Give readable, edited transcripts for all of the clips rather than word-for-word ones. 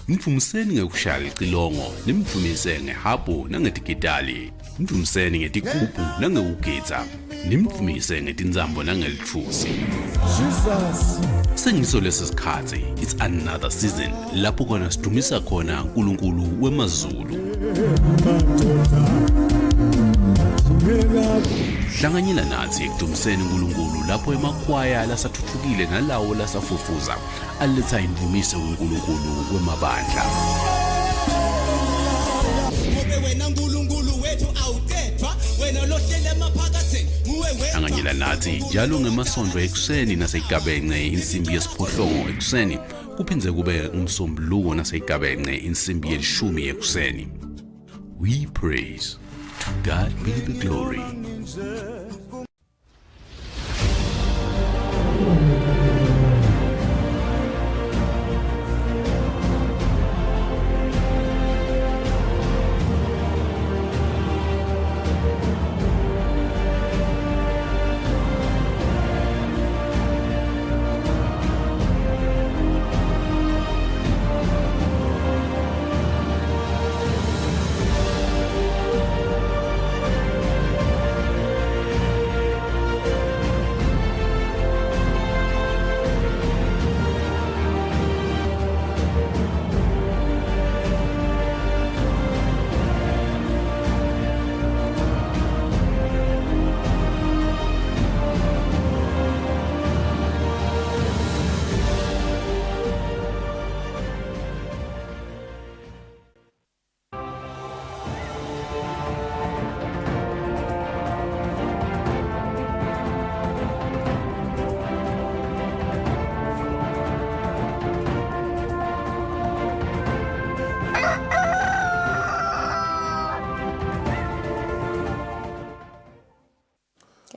Mfumiseni ngekushaya icilongo, nimfumise ngehabu nangedigitali, mfumiseni ngetigubhu nangekugitsa, nimfumise ngetinzambo nangelitfusi. Sengiso lesi sikhatsi, it's another season lapho khona sidumisa khona uNkulunkulu wemaZulu. Hlanganyela nathi ekudumiseni uNkulunkulu lapho emakhwaya lasathuthukile nalawo lasafufuza aletha imvumiso uNkulunkulu wemabandla. Hlanganyela nathi njalo ngemasonto ekuseni naseyigabence insimbi yesiphohlongo ekuseni kuphindze kube umsombuluko naseyigabence insimbi yelishumi ekuseni. We praise. To God be the glory.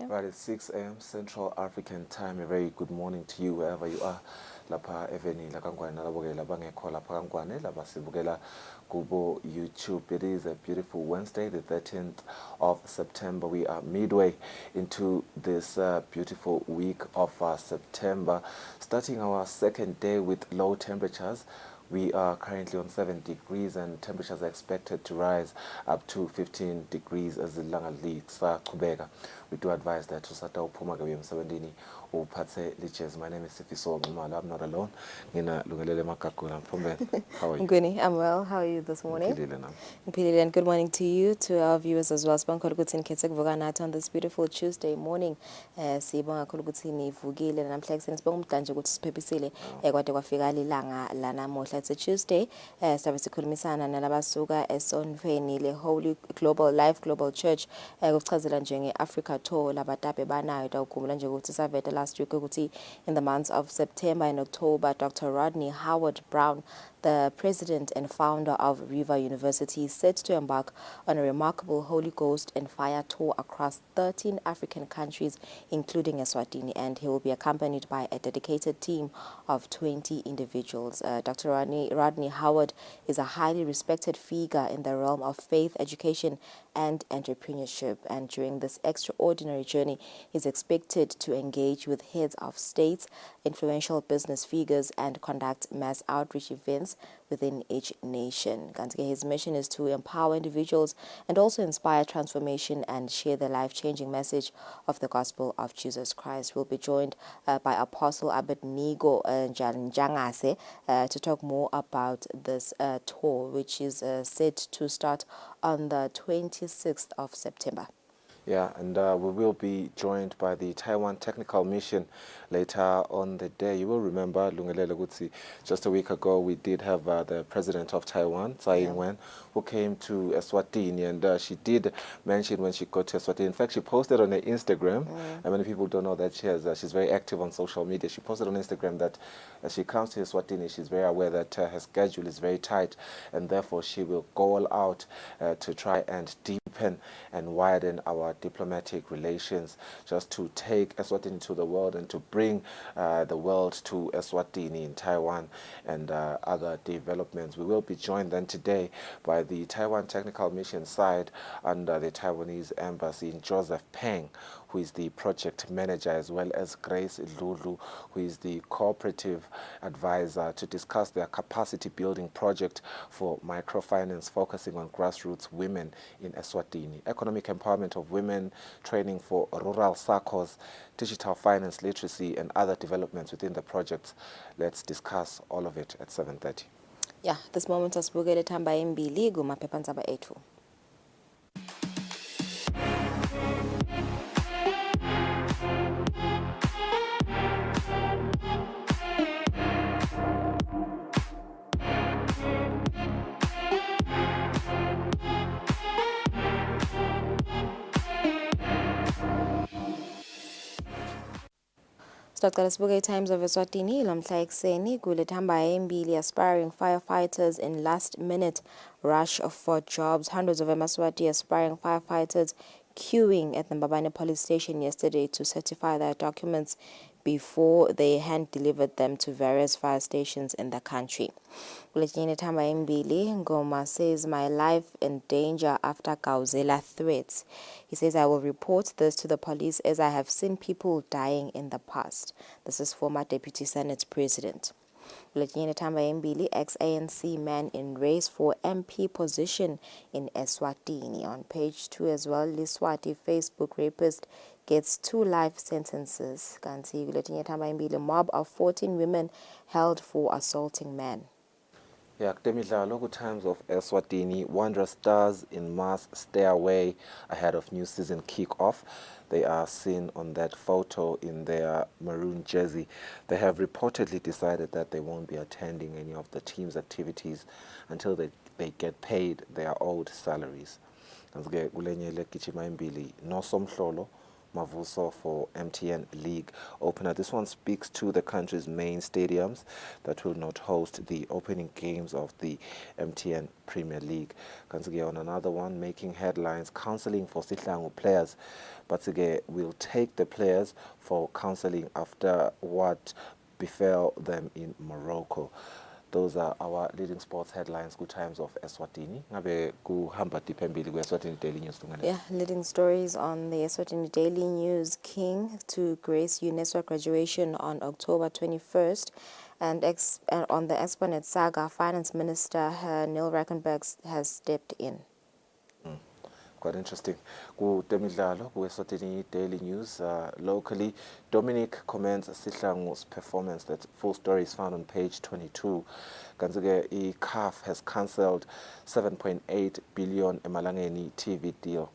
Right at 6 a.m. Central African Time. A very good morning to you wherever you are. Lapha eveni la kangwane nalabokela bangekho lapha kangwane laba sibukela kubo YouTube. It is a beautiful Wednesday, the 13th of September. We are midway into this beautiful week of September, starting our second day with low temperatures. We are currently on 7 degrees and temperatures are expected to rise up to 15 degrees as the Kubega. We do advise that to Sata Upumaga Sabandini or Patse Liches. My name is Sifiso Ngumala. I'm not alone. Nina Lungalele Makakula from How are you? Gwini, I'm well. How are you this morning? And good morning to you, to our viewers as well. Spankolgutin Ketsek Voganat on this beautiful Tuesday morning. Sibonga Kolgutini Vugile and Amplex and Spong Tanjagut Pepisile, Equatewa Figali Langa, Lana Mosha. It's a Tuesday. Service Kulmisana and Alabasuga, Eson Venile, Holy Global Life Global Church, Gutkazilanjeng, Africa Tour, Labatape Bana, Dokulanjagutisaveta last week in the months of September and October. Dr. Rodney Howard Brown, the president and founder of River University, is set to embark on a remarkable Holy Ghost and Fire tour across 13 African countries, including Eswatini, and he will be accompanied by a dedicated team of 20 individuals. Dr. Rodney Howard is a highly respected figure in the realm of faith, education, and entrepreneurship, and during this extraordinary journey, he is expected to engage with heads of states, influential business figures, and conduct mass outreach events within each nation. His mission is to empower individuals and also inspire transformation and share the life-changing message of the gospel of Jesus Christ. We'll be joined by Apostle Abednego Njangase to talk more about this tour, which is set to start on the 26th of September. Yeah, and we will be joined by the Taiwan Technical Mission later on the day. You will remember, Lungalele Gutsi, just a week ago we did have the president of Taiwan, Tsai Ing-wen, who came to Eswatini, and she did mention when she got to Eswatini. In fact, she posted on her Instagram, and many people don't know that she's very active on social media. She posted on Instagram that as she comes to Eswatini, she's very aware that her schedule is very tight, and therefore she will go all out to try and deepen and widen our diplomatic relations, just to take Eswatini to the world and to bring the world to Eswatini in Taiwan and other developments. We will be joined then today by the Taiwan Technical Mission side under the Taiwanese Embassy in Joseph Peng, who is the project manager, as well as Grace Lulu, who is the cooperative advisor, to discuss their capacity building project for microfinance focusing on grassroots women in Eswatini, economic empowerment of women, training for rural SACCOs, digital finance literacy, and other developments within the project. Let's discuss all of it at 7:30. Yeah, this moment asibukele thamba embili kumaphephandzaba ethu. Staqala sibuke Times of Eswatini lomhla ekseni kulethamba embili aspiring firefighters in last minute rush for jobs. Hundreds of Eswatini aspiring firefighters queuing at the Mbabane police station yesterday to certify their documents before they hand-delivered them to various fire stations in the country. Kuletinye thamba embili, Ngoma says, "My life in danger after Gauzela threats." He says, "I will report this to the police as I have seen people dying in the past." This is former Deputy Senate President. Kuletinye thamba embili, ex-ANC man in race for MP position in Eswatini. On page 2 as well, Liswati Facebook rapist gets 2 life sentences. Kanti kuletinye thamba embili, mob of 14 women held for assaulting men. Yeah, local Times of Eswatini, Wanderers Stars in mass stairway ahead of new season kick-off. They are seen on that photo in their maroon jersey. They have reportedly decided that they won't be attending any of the team's activities until they get paid their old salaries. Mavuso for MTN League opener. This one speaks to the country's main stadiums that will not host the opening games of the MTN Premier League. On another one, making headlines, counseling for Sihlangu players. But will take the players for counseling after what befell them in Morocco. Those are our leading sports headlines. Good Times of Eswatini. Daily News. Yeah, leading stories on the Eswatini Daily News. King to grace UNESCO graduation on October 21st. And on the Exponent saga, Finance Minister Neil Rackenberg has stepped in. Quite interesting. Temidlalo, Eswatini Daily News. Locally, Dominic commends Sihlangu's performance. That full story is found on page 22. Kanzige, CAF has cancelled 7.8 billion Emalangeni TV deal.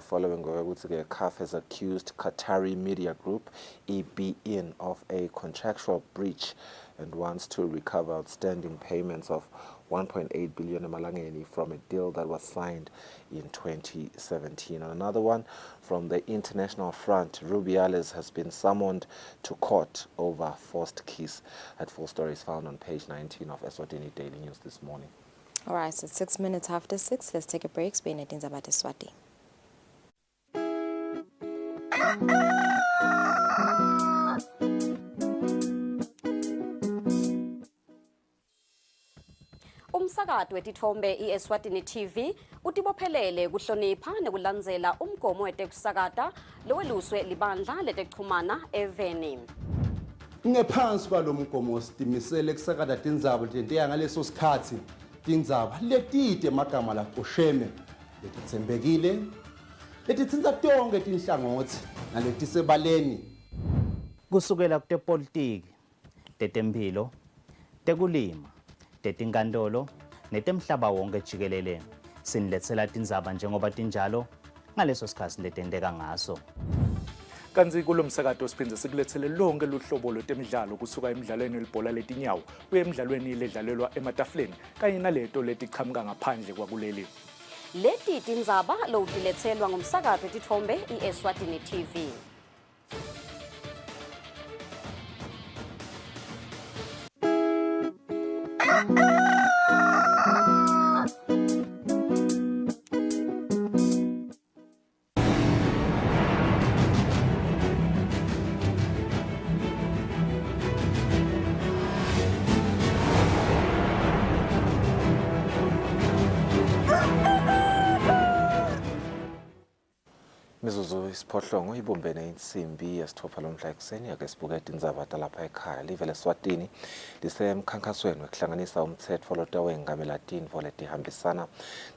Following CAF has accused Qatari Media Group, EBN, of a contractual breach and wants to recover outstanding payments of 1.8 billion Emalangeni from a deal that was signed in 2017. And another one from the international front, Rubiales has been summoned to court over forced kiss. That full story is found on page 19 of Eswatini Daily News this morning. All right, so 6 minutes after 6, let's take a break. Spain at Inzabat Eswati. Umsakazo wetithombe iEswatini TV utibophelele kuhlonipha nekulandzela umgomo wetekusakata loweluswe libandla letekuchumana eveni. Ngephansi kwalomgomo sitimisele kusakata tindzaba letentiya ngaleso sikhatsi tindzaba letide emagama lacosheme letitsembekile letitsintsa tonke tinhlangothi naletisebaleni kusukela kutepolitiki, tetemphilo, tekulima, tetinkantolo netemhlaba wonke jikelele siniletsela tindzaba njengoba tinjalo ngaleso sikhatsi letenteka ngaso. Kanzi kulo msakato siphindze sikulethele lonke luhlobo lwetemidlalo kusuka emidlalweni welibhola letinyawo kuye emidlalweni ledlalelwa ematafuleni kanye naleto letiqhamuka ngaphandle kwakuleli. Leti tindzaba lowutiletselwa ngumsakazo wetithombe iEswatini TV. Mizuzu isiphohlongo ibumbene insimbi yesithupha lomhla ekuseni ake sibuke indzaba talapha ekhaya. Live leSwatini lisemkhankasweni wekuhlanganisa umtsetfo lotawengamela tintfo letihambisana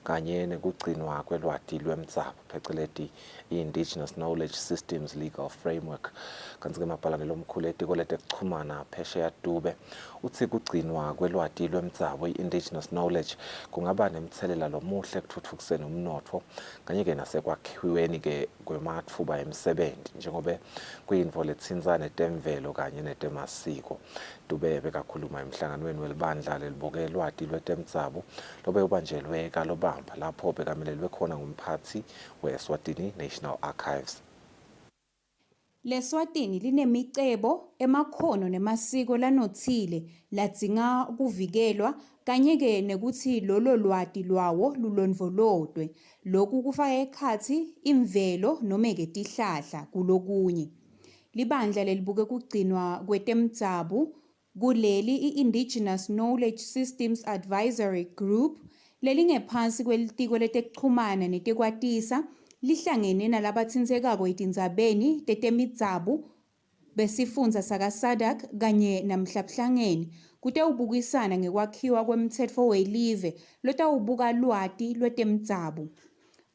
kanye nekugcinwa kwelwati lwemdzabo pheceleti i-Indigenous Knowledge Systems Legal Framework. Kanti-ke mabhalane lomkhulu etiko letekuchumana phesheya Dube utsi kugcinwa kwelwati lwemdzabo i-Indigenous Knowledge kungaba nemthelela lomuhle ekutfutfukiseni umnotfo kanye-ke nasekwakhiweni-ke kwematfuba emsebenti njengobe kuyintfo letsintsa netemvelo kanye netemasiko. Dube bekakhuluma emhlanganweni welibandla lelibuke lwati lwetemdzabo lobe ubanjelwe kaLobamba lapho bekamelelwe khona ngumphathi we-Eswatini National Archives. LeSwatini linemicebo, emakhono nemasiko lanothile ladzinga ukuvikelwa kanye-ke nekuthi lolo lwati lwawo lulondvolodwe. Lokhu kufaka ekhatsi imvelo noma-ke tihlahla kulokunye. Libandla lelibuke kugcinwa kwetemdzabo kuleli i-Indigenous Knowledge Systems Advisory Group lelingephansi kwelitiko letekuchumana netekwatisa lihlangene nalabatsintsekako etindzabeni tetemidzabu besifundza sakaSadak kanye namhlabuhlangene kutewubukisana ngekwakhiwa kwemtsetfo welive lotawubuka lwati lwetemdzabu.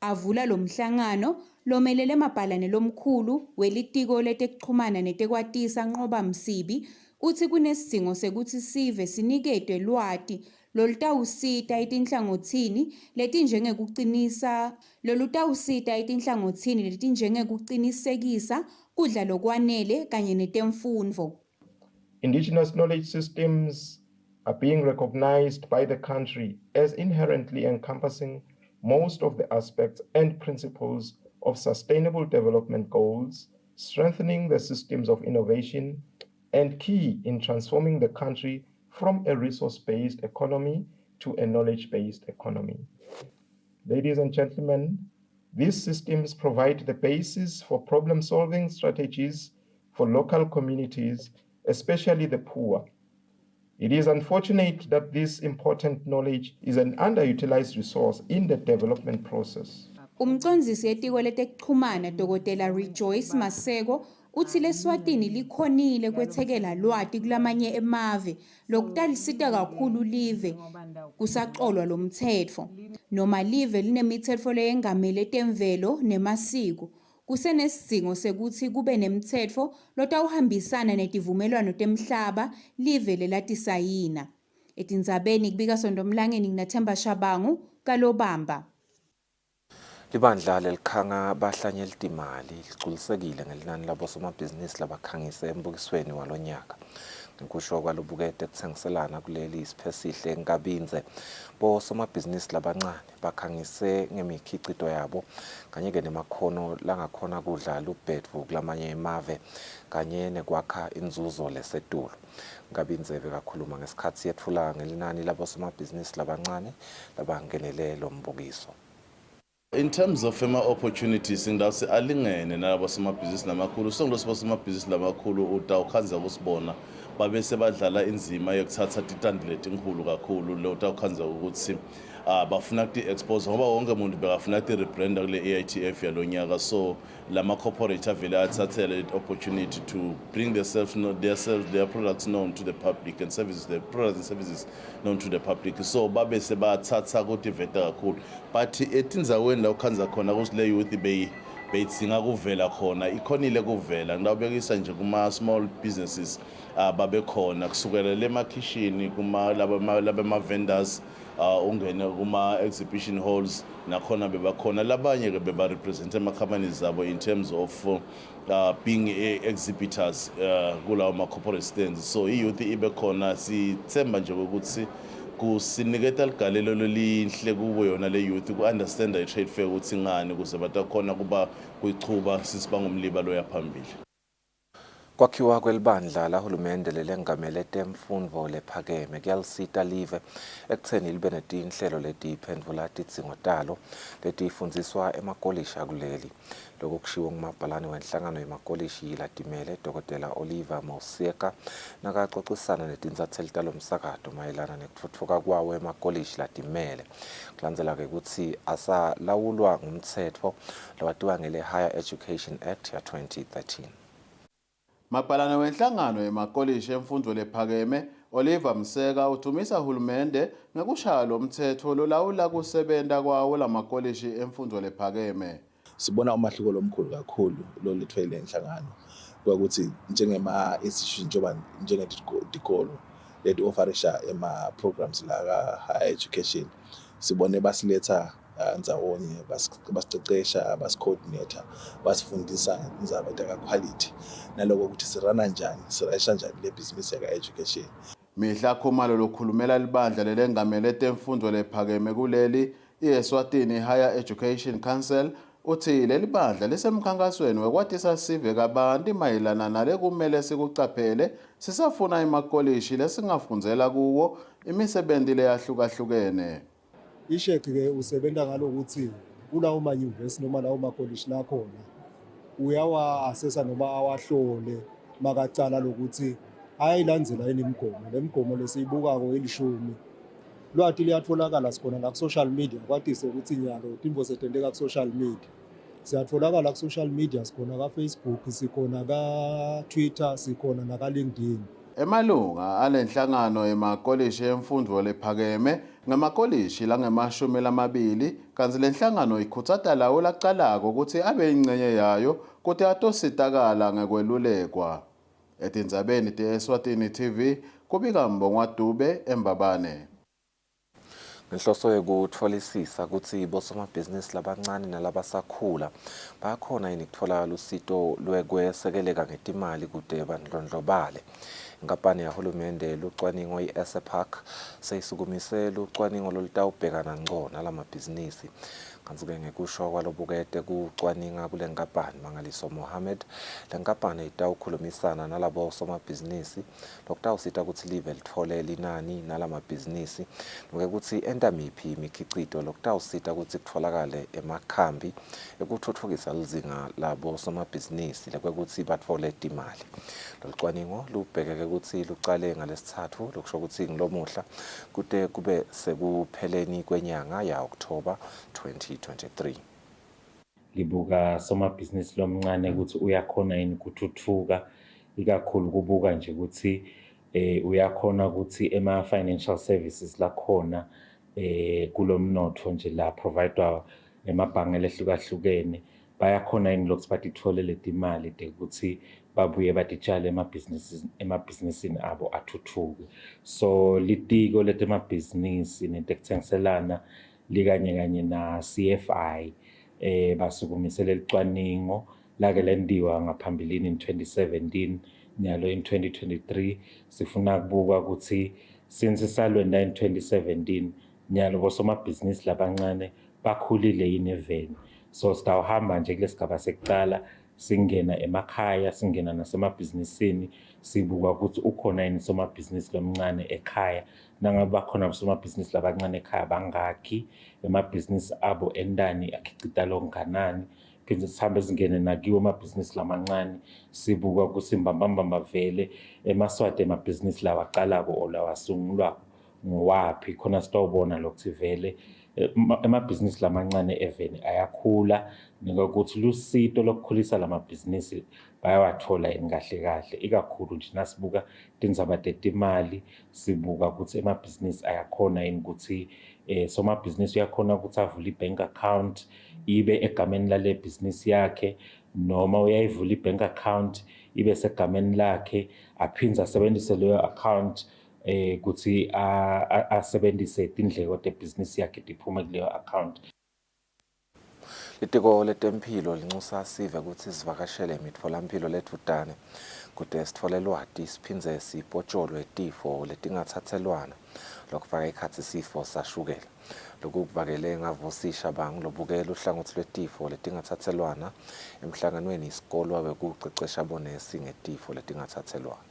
Avula lo mhlangano lomelele mabhalane lomkhulu welitiko letekuchumana netekwatisa Nqoba Msibi utsi kunesidzingo sekuthi sive siniketwe lwati lolutawusita etinhlangothini letinjengekucinisekisa kudla lokwanele kanye netemfundvo. Indigenous knowledge systems are being recognized by the country as inherently encompassing most of the aspects and principles of sustainable development goals, strengthening the systems of innovation, and key in transforming the country from a resource-based economy to a knowledge-based economy. Ladies and gentlemen, these systems provide the basis for problem-solving strategies for local communities, especially the poor. It is unfortunate that this important knowledge is an underutilized resource in the development process. Umcondzisi etiko letekuchumana Dr. Rejoice Maseko utsi leSwatini likhonile kwethekela lwati kulamanye emave lokutalisita kakhulu live kusacolwa lo mtsetfo. Noma live linemitsetfo leyengamele temvelo nemasiko kusenesidzingo sekuthi kube nemtsetfo lotawuhambisana netivumelwano temhlaba live lelatisayina. Etindzabeni kubika Sondomlangeni nginaThemba Shabangu kaLobamba. Libandla lelikhanga bahlanyela timali ligculisekile ngelinani labosomabhizinisi labakhangise embukisweni walonyaka. Ngikusho kwalobukete kutsengiselana kuleli isiphesihle ngabinze bosomabhizinisi labancane bakhangise ngemikhicito yabo kanye-ke nemakhono langakhona kudla lubhedvu kulamanye emave kanye nekwakha inzuzo lesetulu. Ngabinze bekakhuluma ngesikhathi yetfula ngelinani labosomabhizinisi labancane labangenele lo mbukiso. In terms of opportunities, ngidawuse alingene nalabosomabhizinisi lamakhulu. Songilosibosomabhizinisi lamakhulu utawukhanza kusibona babe sebadlala inzima yokuthatha titandi letinkulu kakhulu lo utawukhanza ukuthi bafuna ukuthi-expose ngoba wonke umuntu bekafuna ukuthi-rebranda kule AITF yalonyaka. So lama corporate avele athathele opportunity to bring their products known to the public and services, their products and services known to the public. So babe sebathatha ukuthi veta kakhulu, but etinzaweni la ukhanza khona ukuthi le youth beyitsinga kuvela khona ikhonile kuvela. Ngidawubekisa nje kuma small businesses babe khona kusukela le makhishini kuma laba vendors ungene kuma exhibition halls nakhona bebakhona labanye ke beba represent ama companies zabo in terms of being exhibitors kulawo ma corporate stands. So youth ibe khona sithemba nje ukuthi kusiniketa ligalelo lelihle kubo yona le youth ku understand i trade fair ukuthi ngani ukuze batakhona kuba kuyichuba sisiba ngumliba lo yaphambili. Kwakhiwa kwelibandla lahulumende lelengamele temfundvo lephakeme kuyalisita live ekutheni libe netinhlelo letiphendvula tidzingo talo letifundziswa emakolishi akuleli. Lokhu kushiwo ngumabhalane wenhlangano yemakolishi latimele Dr. Oliver Mausieka nakaxoxisana netinsatheli talomsakato mayelana nekutfutfuka kwawo emakolishi latimele. Kulandzela-ke ukuthi asalawulwa ngumtsetfo lowatiwa ngele Higher Education Act ya 2013. Mabhalane wenhlangano yemakolishi emfundo lephakeme Oliver Mseka uthumisa uhulumende ngekushaya lo mthetho lolawula kusebenta kwawo lamakolishi emfundo lephakeme. Sibona umahluko lomkhulu kakhulu lolithwele enhlangano ukuthi njengema-institution njengoba njengedikolo leti ofarisha ema-programs la ka-higher education sibone basiletha ndzawonye basicecesha basicoordinator basifundisa indzaba ka-quality naloko ukuthi sirana njani sirayisha njani le business yaka-education. Mihla Khumalo lokhulumela libandla lelengamele temfundo lephakeme kuleli i-Eswatini Higher Education Council uthi leli bandla lisemkhankasweni wekwatisa sive kabanti mayelana nale kumele sikucaphele sisafuna emakolishi lesingafundzela kuwo imisebenzi leyahlukahlukene. Isheke-ke usebenta ngalokuthi kulawo manyuvesi noma lawo makolishi lakhona uyawa-asesa noma awahlole makacala lokuthi ayayilandzela yini imigomo. Le migomo lesiyibukako 10 lwati liyatfolakala sikhona la ku-social media kwatise ukuthi nyalo tintfo setenteka ku-social media siyatfolakala ku-social media sikhona ka-Facebook sikhona ka-Twitter sikhona naka-LinkedIn. Emalunga alenhlangano yemakolishi emfundo lephakeme ngamakolishi lange-20 kanti lenhlangano ikhutsata lawo lacalako ukuthi abe ingcenye yayo kuti atositakala ngekwelulekwa. Etindzabeni te-Eswatini TV kubika Mbongwa Dube eMbabane. Ngenhloso yekutfolisisa ukuthi bosomabhizinisi labancane nalabasakhula bayakhona yini kutfola lusito lwekwesekeleka ngetimali kude bandlondlobale. Inkampani yahulumende lucwaningo i-SEPAC seyisukumise lucwaningo lolutawubhekana ngco nalamabhizinisi. Kanti-ke ngekusho kwalobukete kucwaninga kule nkampani Mangaliso Mohammed, le nkampani itawukhulumisana nalabo somabhizinisi lokutawusita ukuthi live lithole linani nalamabhizinisi nokuthi endamiphi imikhicito lokutawusita ukuthi kutfolakale emakhambi ekutfutfukisa lizinga labo somabhizinisi lekwekuthi batfole timali. Lolucwaningo lubhekeke ukuthi lucale ngalesithathu lokusho ukuthi ngilomuhla kude kube sekupheleni kwenyanga ya October 2023. Libuka somabhizinisi lomncane ukuthi uyakhona yini ukuthuthuka ikakhulu kubuka nje ukuthi uyakhona ukuthi ema-financial services lakhona kulomnotho nje la provider emabhange lehlukahlukene bayakhona yini lokuthi batithole letimali ukuthi babuye batitshale emabhizinisini abo athuthuke. So litiko letemabhizinisi netekuthengiselana likanye na CFI basukumisele licwaningo lake lendiwa ngaphambilini in 2017 nyalo in 2023 sifuna kubuka ukuthi since salwenda in 2017 nyalo bosomabhizinisi labancane bakhulile yini eveni. So sitawuhamba nje kulesigaba sekucala singena emakhaya singena nasemabhizinisini sibuka ukuthi ukhona yini somabhizinisi lomncane ekhaya nangabe bakhona somabhizinisi labancane ekhaya bangakhi emabhizinisi abo endani akhicita longanani phinde sihambe singene nakiwo amabhizinisi lamancane sibuka ukuthi mbambamba vele emaswati emabhizinisi lawaqalako olawasungulwa ngowaphi khona sitawubona lokuthi vele emabhizinisi lamancane eveni ayakhula ngokuthi lusito lokukhulisa lamabhizinisi bayawathola yini kahle ikakhulu nje nasibuka tindzaba tetimali sibuka ukuthi emabhizinisi ayakhona yini ukuthi somabhizinisi uyakhona ukuthi avule i-bank account ibe egameni lale bhizinisi yakhe noma uyayivula i-bank account ibe segameni lakhe aphindze asebenzise leyo account ukuthi asebenzise tindleko tebhizinisi yakhe tiphume kuleyo account. Litiko letemphilo linxusa sive ukuthi sivakashele imitfolampilo ledvutane kude sithole lwati siphindze sipotjolwe tifo letingatsatselwana lokufaka ekhatsi isifo sashukela. Lokhu kuvakele ngavusisha bang lobukela uhlangothi lwetifo letingathathelwana emhlanganweni isikole wekuqeqesha abonesi ngetifo letingathathelwana.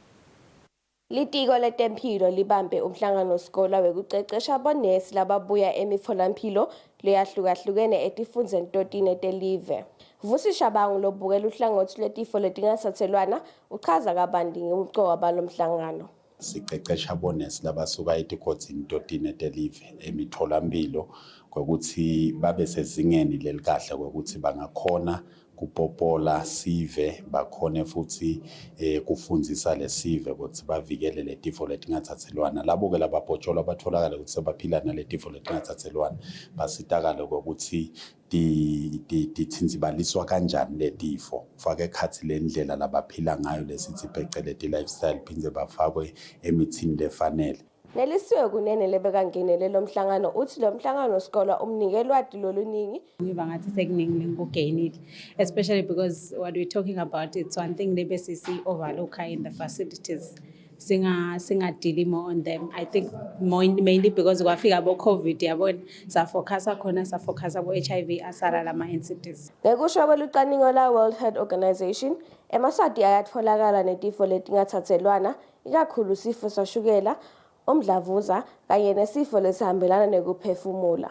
Litiko letempilo libambe umhlangano sikole wekuqeqesha abonesi lababuya emitholampilo leyahlukahlukene etifundeni 13 etelive. Vusisha bang lobukela uhlangothi lwetifo letingathathelwana uchaza kabanti ngomqoka balomhlangano. Siqeqesha abonesi labasuka etikhotsini 13 etelive emitholampilo ukuthi babe sezingeni lelikahle ukuthi bangakhona kupopola sive bakhone futhi kufundzisa lesive ukuthi bavikele letifo letingathathelwana. Labo ke labapotsholwa batholakala ukuthi sebaphila naletifo letingathathelwana basitakala ukuthi dithinzibaliswa kanjani letifo fake ekhathi lendlela labaphila ngayo lesithi phecelezi lifestyle phindze bafakwe emithini lefanele. Nelisiwe kunene lebeka ngenele lomhlangano uthi lo mhlangano sikole umnike lwati loluningi ngiba ngathi sekuningi ngogainile, especially because what we're talking about, it's one thing the BCC overlook in the facilities singa deal more on them. I think mainly because kwafika abo COVID yabona sa focus abo HIV asala lama incidents. Ngekusho kwelucwaningo la World Health Organization emaswati ayatfolakala netifo letingathathelwana ikakhulu sifo sashukela, umdlavuza kanye nesifo lesihambelana nekuphefumula.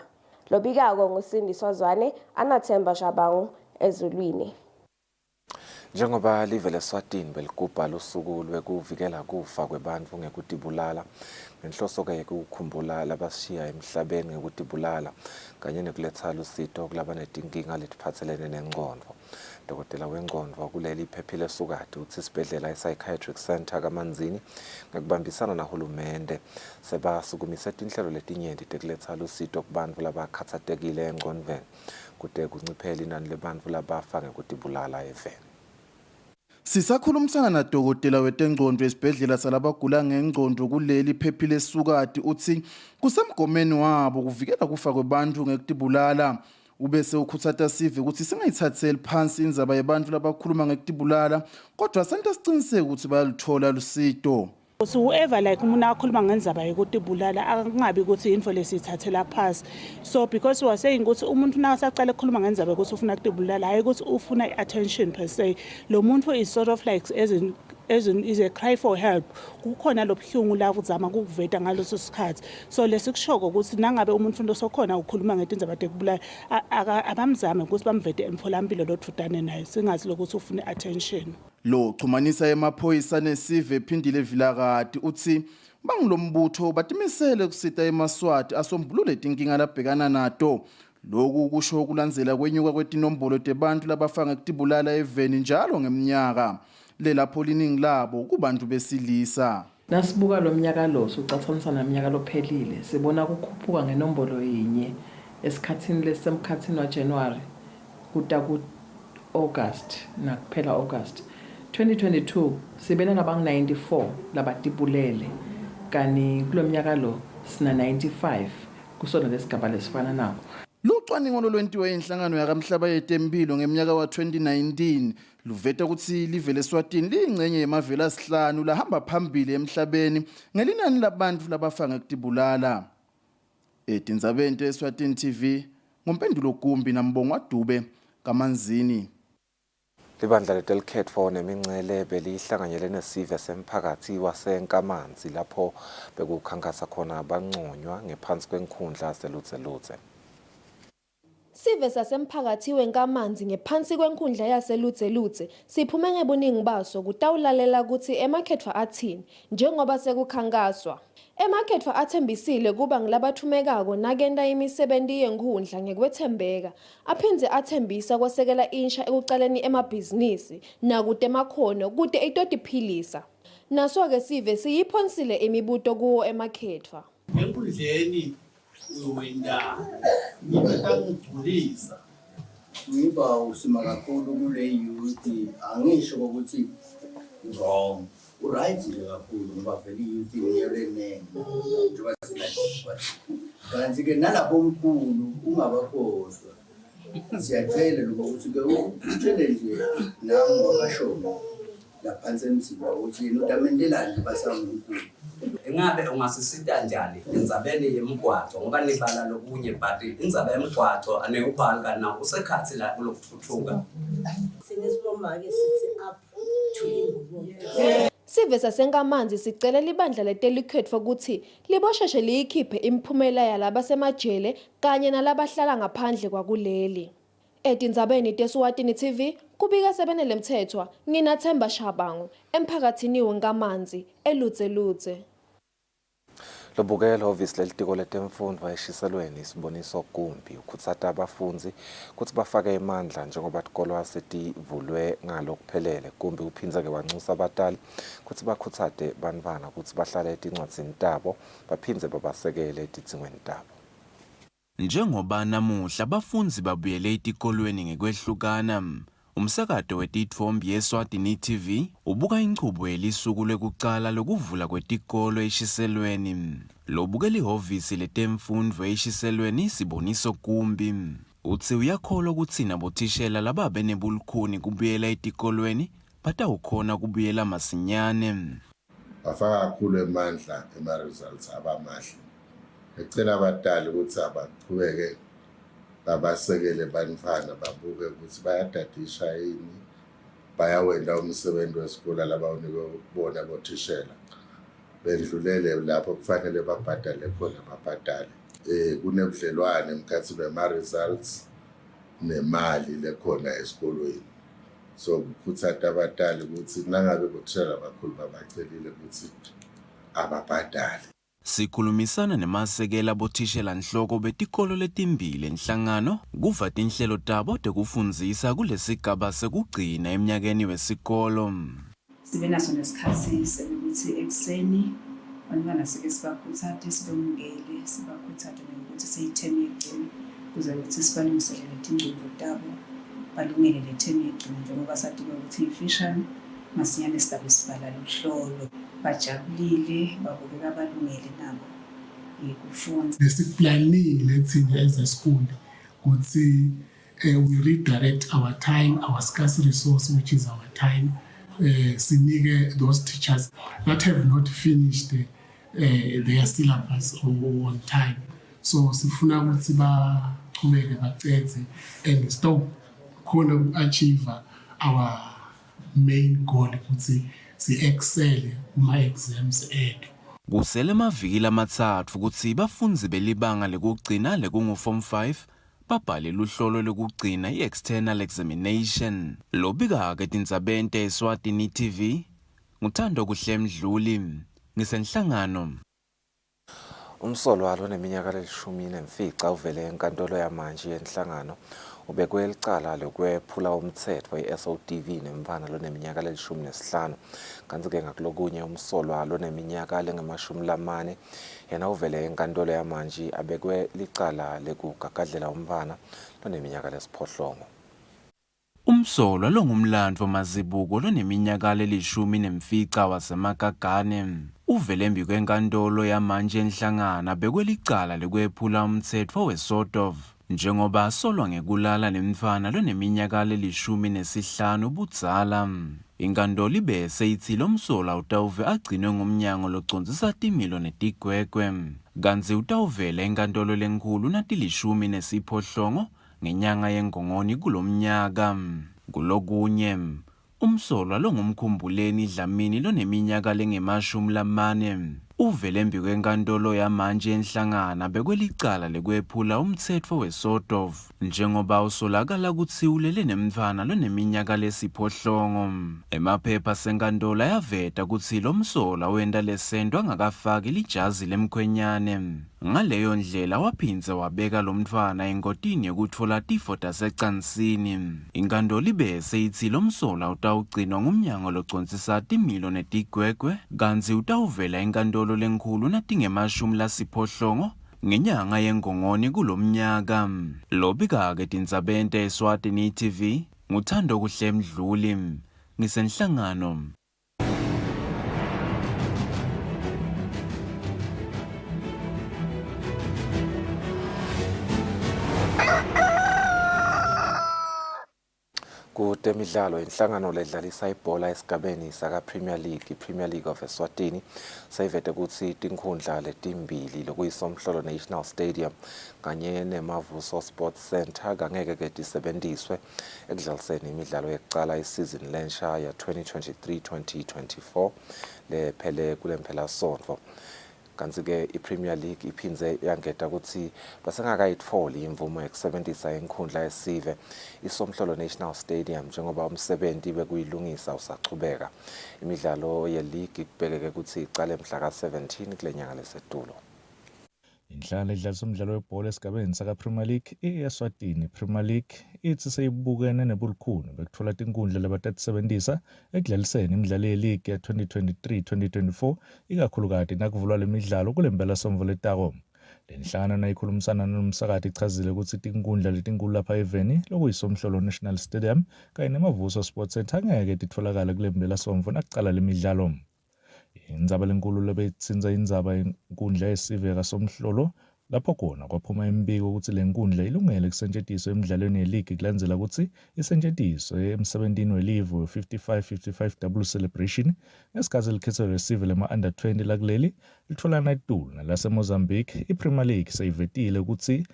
Lobikako ngusindi Swazwane anathemba Shabangu ezulwini. Njengoba live leSwatini beligubha lusuku lwekuvikela kufa kwebantu ngekutibulala ngenhloso ke ukukhumbula labashiya emhlabeni ngekutibulala kanye nekuletha lusito kulabanetinkinga letiphathelene nengqondo. Dokotela wengqondo kuleli Phephile Sukati uthi isibhedlela i-Psychiatric Center kaManzini ngekubambisana nahulumende sebasukumise tinhlelo letinyenti tekuletha lusito kubantu labakhathatekile engqondweni kude kunciphela inani lebantu labafa ngekutibulala eveni. Sisakhulumisana na dokotela wetengqondo esibhedlela salabagula ngengqondo kuleli Phephile Sukati uthi kusemgomeni wabo kuvikela kufa kwebantu ngekutibulala. Ubese ukhuthatha sive ukuthi singayithatheli phansi inzaba yabantu labakhuluma ngekutibulala kodwa senta siciniseke ukuthi bayalithola lusito. So whoever like umuntu akhuluma ngenzaba yokutibulala akungabi ukuthi info lesithathela phansi. So because we are saying ukuthi umuntu nakasaqala ukukhuluma ngenzaba ukuthi ufuna ukutibulala hayi ukuthi ufuna attention per se. Lo muntu is sort of like as in is a cry for help. Kukhona lobuhlungu la kuzama ukuveta ngaloso sikhathi. So lesikushoko ukuthi nangabe umuntu losokhona ukukhuluma ngetindzaba tekubulala abamzame ukuthi bamvete emtholampilo lothutane naye singazi lokuthi ufuna attention. Lo xumanisa emaphoyisa nesive ephindile Vilakati uthi bangilombutho batimisele kusita emaswati asombulule tinkinga labhekana nato. Lokhu kusho kulandzela kwenyuka kwetinombolo tebantu labafa ngekutibulala eveni njalo ngeminyaka. Lelapho liningi labo kubantu besilisa. Nasibuka lo mnyaka lo socathanisana neminyaka lophelile sibona kukhuphuka ngenombolo yinye esikhathini lesemkhathini waJanuary kuta ku August nakuphela August 2022 sibena nabang 94 labatibulele kani kulomnyaka lo sina 95 kusona lesigaba lesifana nawo. Lucwaningo lolwentiwe inhlangano yakamhlaba yetempilo ngeminyaka wa 2019 luveta ukuthi live leSwatini liyingcenye yemavela asihlanu lahamba phambili emhlabeni ngelinani labantu labafa ngekutibulala. Etindzabeni eSwatini TV ngompendulo Gumbi nambongo Dube kaManzini. Libandla leTelkhet for nemincele belihlanganyele nesive semphakathi waseNkamanzi lapho bekukhankasa khona abangconywa ngephansi kwenkhundla selutse. Sive sasemphakathi weNkamanzi ngephansi kwenkhundla yaselutse siphume ngebuningi baso kutawulalela ukuthi emakhetfa athini njengoba sekukhankaswa. Emakhetfa athembisile kuba ngilabathumekako nakenda imisebenzi yenkhundla ngekwethembeka aphindze athembisa kwasekela insha ekucaleni emabhizinisi nakude emakhono kude itotiphilisa. Naso ke sive siyiphonsile imibuto kuwo emakhetfa. Enkundleni wenda ngibetangigculisa ngiba usima kakhulu kule youth angisho ukuthi wrong right nje kakhulu ngoba vele youth ngiyelene njengoba singathi kanti ke nalapho omkhulu ungabakhohlwa siyacela ukuthi ke utshele nje nami wabashona laphansi emzimba ukuthi yena utamendelani basankulunkulu. Ingabe ungasisita njani indzabeni yemigwaco ngoba nibala lokunye but indzaba yemigwaco aneyubhalika na usekhatsi la kulokuthuthuka. Sinesibomake sithi up to imbumo. Sive sasenkamanzi sicela libandla letelikhetfo ukuthi libosheshe liyikhiphe imiphumela yalaba semajele kanye nalabahlala ngaphandle kwakuleli. Etindzabeni teSwatini TV kubika sebenele mthethwa nginaThemba Shabangu emphakathini wenkamanzi eLudzeludze. Lobukelo obviously litiko letemfundo eshiselweni isiboniso kumbi ukhutsata abafunzi ukuthi bafake imandla njengoba tikolwa setivulwe ngalokuphelele kumbi uphinza ke wanxusa abatali ukuthi bakhutsate bantwana ukuthi bahlale etincwadzini tabo baphindze babasekele etidzingweni tabo. Njengoba namuhla abafunzi babuyele etikolweni ngekwehlukana, umsakato wetitfombi yeSwatini TV ubuka inchubo yelisuku lwekucala lokuvula kwetikolo eshiselweni. Lobukela ihhovisi letemfundo eshiselweni siboniso kumbi. Utsi uyakholwa ukuthi nabothishela lababe nebulukhuni kubuyela etikolweni batawukhona kubuyela masinyane. Bafaka kakhulu emandla ema-results abamahle. Ecela abatali ukuthi abaqhubeke babasekele bantwana babuke ukuthi bayadadisha yini, bayawenda umsebenzi wesikole labawunikwe bona bothishela. Bendlulele lapho kufanele babhadale khona babhadale. Kunebudlelwane emkhathini wema-results nemali lekhona esikolweni. So kukhutsata abatali ukuthi nangabe bothishela abakhulu babacelile ukuthi ababhadale. Sikhulumisana nemasekela bothishela nhloko betikolo letimbili enhlangano kuva tinhlelo tabo tekufundzisa kulesigaba sekugcina eminyakeni wesikolo. Sibe naso nesikhathi sekuthi ekseni abantwana sike sibakhuthate sibamukele sibakhuthate nokuthi seyithemi yegcina kuze ukuthi sibalungiselele izingcingo tabo balungele le themi yegcina njengoba sathi ukuthi ifishane masinyane sidabe sibala luhlolo bajabulile babukeka abalungele nabo ikufunda. Lesiplanning lethini as a school ukuthi we redirect our time, our scarce resource which is our time, sinike those teachers that have not finished their syllabus on time. So sifuna ukuthi baqhubeke bacede and stop khona achieve our main goal ukuthi si-excel kuma-exams ethu. Kusele maviki lamatsatfu ukuthi bafunzi belibanga lekugcina lekungu-Form 5 babhale luhlolo lokugcina i-external examination. Lobika-ke tindzabeni teSwatini TV nguthando kuhle Mdluli ngisenhlangano. Umsolwa oneminyaka le-14 uvele enkantolo yamanje yenhlangano ubekwe licala lokwephula umthetho we-SODV nemfana loneminyaka le-15 kanti-ke ngakulokunye umsolwa loneminyaka le-40 yena uvele enkantolo yamanje abekwe licala lekugagadlela umfana loneminyaka le-8. Umsolwa longumlandvo mazibuko loneminyaka le-15 waseMagagane uvele embi kwenkantolo yamanje enhlangana bekwe licala lekwephula umtsetfo we-SODV njengoba asolwa ngekulala nemfana loneminyaka le-15 ubudzala. Inkantolo ibese ithi lo msolwa utawuve agcinwe ngumnyango locondzisa timilo netigwegwe kantsi utawuvela enkantolo lenkhulu nati-18 ngenyanga yeNgongoni kulomnyaka. Kulokunye umsolwa longumkhumbuleni Dlamini loneminyaka le-40 uvele embi kwenkantolo yamanje enhlangana bekwe licala lekwephula umtsetfo we-SODV njengoba usolakala kutsi ulele nemfana loneminyaka le-8. Emaphepha senkantolo ayaveta kutsi lo msolwa wenta lesento angakafaki lijazi lemkhwenyane. Ngaleyo ndlela waphindze wabeka lo mntfwana enkotini yekutfola tifo tasecansini. Inkantolo ibese ithi lo msolwa utawugcinwa ngumnyango locondzisa timilo netigwegwe kantsi utawuvela enkantolo lenkhulu natinge-80 ngenyanga yeNgongoni kulomnyaka. Lobika-ke tindzabeni teSwatini TV nguthando kuhle Mdluli ngisenhlangano. Good Kutemidlalo inhlangano ledlalisa ibhola esigabeni saka Premier League of Eswatini sayivete kutsi tinkhundla letimbili lokuyisomhlolo National Stadium kanye nemavuso Sports Center kangeke ke tisebenziswe ekudlaliseni imidlalo yekucala isizini lensha ya 2023-2024 lephele kulemphela sonto. Kanti-ke iPremier League iphindze yangeta kutsi basengakayitholi imvumo yokusebenzisa inkhundla yesive isomhlolo National Stadium njengoba umsebenzi bekuyilungisa usachubeka. Imidlalo ye-league ikubekeke kutsi icale mhla ka-17 kule nyanga lesetulo. Inhlangano edlalisa umdlalo webhola esigabeni saka Premier League Eswatini Premier League ithi seyibukene nebulukhuni bekuthola tinkundla labatasebenzisa ekudlaliseni imidlalo ye-league ya 2023-2024 ikakhulukati nakuvulwa lemidlalo kulempela somvo letako. Lenhlangano nayikhulumisana nomsakati ichazile ukuthi tinkundla letinkulu lapha eveni lokuyisomhlolo National Stadium kanye nemavuso Sports Center ngeke titholakala kulempela somvo nakucala lemidlalo. Indzaba lenkulu lebetsinza indzaba yenkundla yesive kasomhlolo lapho khona kwaphuma imbiko ukuthi lenkundla ilungele kusetshenziswa emidlalweni ye-league kulandzela ukuthi isetshenziswe emsebentini welive we-55 double celebration ngesikhathi likhetho lesive lema-under 20 lakuleli litholana itulu nalaseMozambique. iPremier League seyivetile ukuthi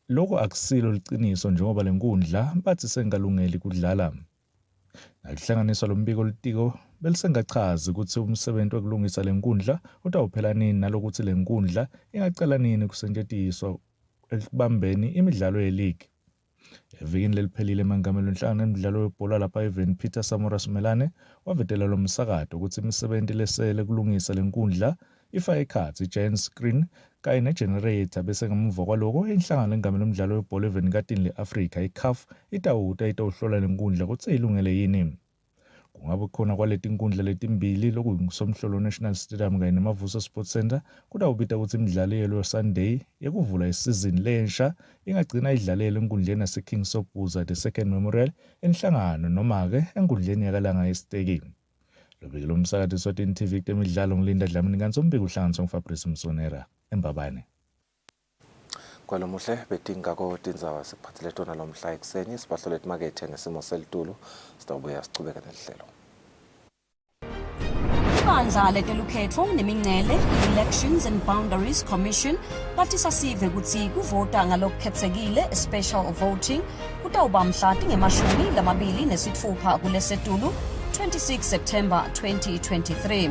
lokho akusilo liciniso njengoba lenkundla bathi sengalungeli kudlala. Nakuhlanganiswa lombiko litiko belisengachazi ukuthi umsebenzi wokulungisa lenkundla utawuphela nini nalokuthi lenkundla ingacala nini kusetshenziswa ekubambeni imidlalo ye-league. Evikini leliphelile emangameli wenhlangano yemidlalo webhola lapha eveni Peter Samuras Melane wavetela lo msakato ukuthi imisebenzi lesele kulungisa lenkundla ifake ikhathi giant screen kanye ne-generator bese ngemuva kwaloko inhlangano lengameli umdlalo webhola eveni katini le-Afrika iCAF itawuhlola lenkundla ukuthi ilungele yini. Kungabe khona kwaleti nkundla letimbili lokuyisomhlolo National Stadium kanye nemavuso Sports Center kutawubita ukuthi imidlalo yelo Sunday yekuvula isizini lensha ingagcina idlalele enkundleni yaseKing Sobhuza the Second Memorial enhlangano noma-ke enkundleni yakalanga yesiteki. Lobike lo msakati Eswatini TV kutemidlalo ngilinda Dlamini kanti umbiko uhlanganiswa nguFabrice Msonera eMbabane. Kwalo muhle betingako tindzaba sikuphathele tona lo mhla ekuseni sibahlole emakethe ngesimo selitulu sitawubuya sichubeke nehlelo. Ibandla letelukhetfo nemingcele Elections and Boundaries Commission bathi sasive kutsi kuvota ngalokukhetsekile special voting kutawuba mhla tinge-26 kulesetulu 26 September 2023.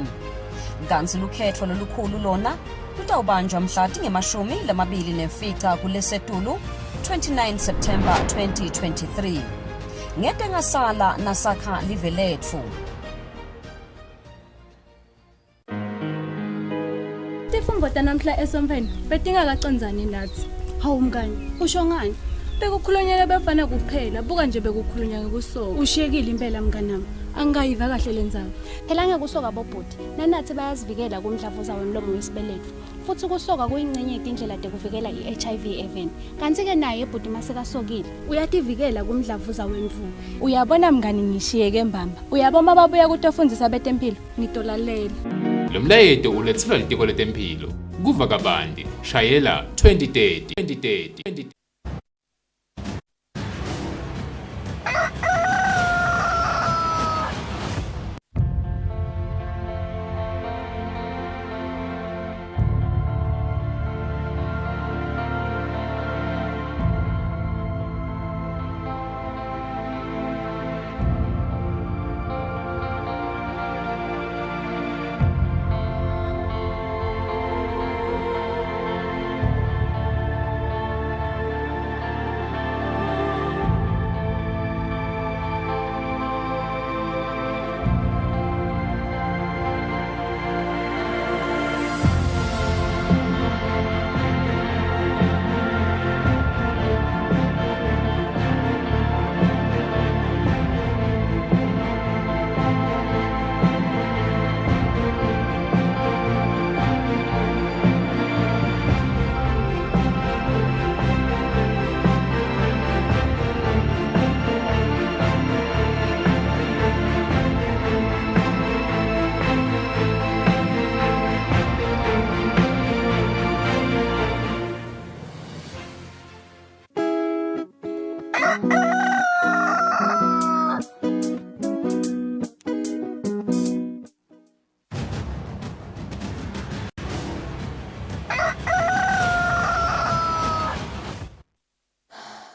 Kanti lukhetfo lolukhulu lona lutawubanjwa mhla tinge-29 kulesetulu 29 September 2023. Ngete ngasala nasakha live letfu. Tifumvota namhla esompheni betingakacondzani nathi. Hawu mngani, usho ngani? Bekukhulunyela bafana kuphela, buka nje bekukhulunywa ngekusoka. Ushiyekile impela mnganami. Angayiva kahle lenzaba. Phela ngekusoka bobhuti, nanathi bayazivikela kumdlavuza womlomo wesibeletho. Futhi ukusoka kuyingcenye yetindlela tekuvikela i-HIV even. Kanti-ke naye ebhuti masekasokile, uyativikela kumdlavuza wemvuku. Uyabona mngani ngishiyeke mbamba. Uyabona babuya kutofundisa betempilo, ngitolalela. Lo mlayeto ulethelwa litiko letempilo. Kuva kabandi, shayela 2030.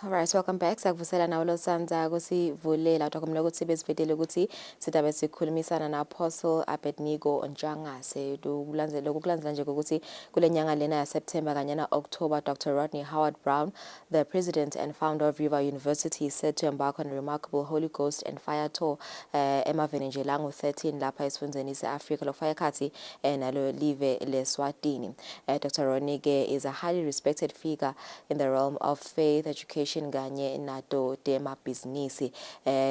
Alright, welcome back. Sakuvusela nawe lo Sanza kusivulela tokumla ukuthi besivedele ukuthi sidabe sikhulumisana na Apostle Abednego Njangase ukulandzela nje ukuthi kule nyanga lena ya September kanye na October Dr. Rodney Howard Brown, the president and founder of River University, is set to embark on a remarkable Holy Ghost and fire tour emaveni nje langu 13 lapha esifundeni se-Africa lokufaya khathi nalo live leSwatini. Dr. Rodney is a highly respected figure in the realm of faith, education kanye nato tema business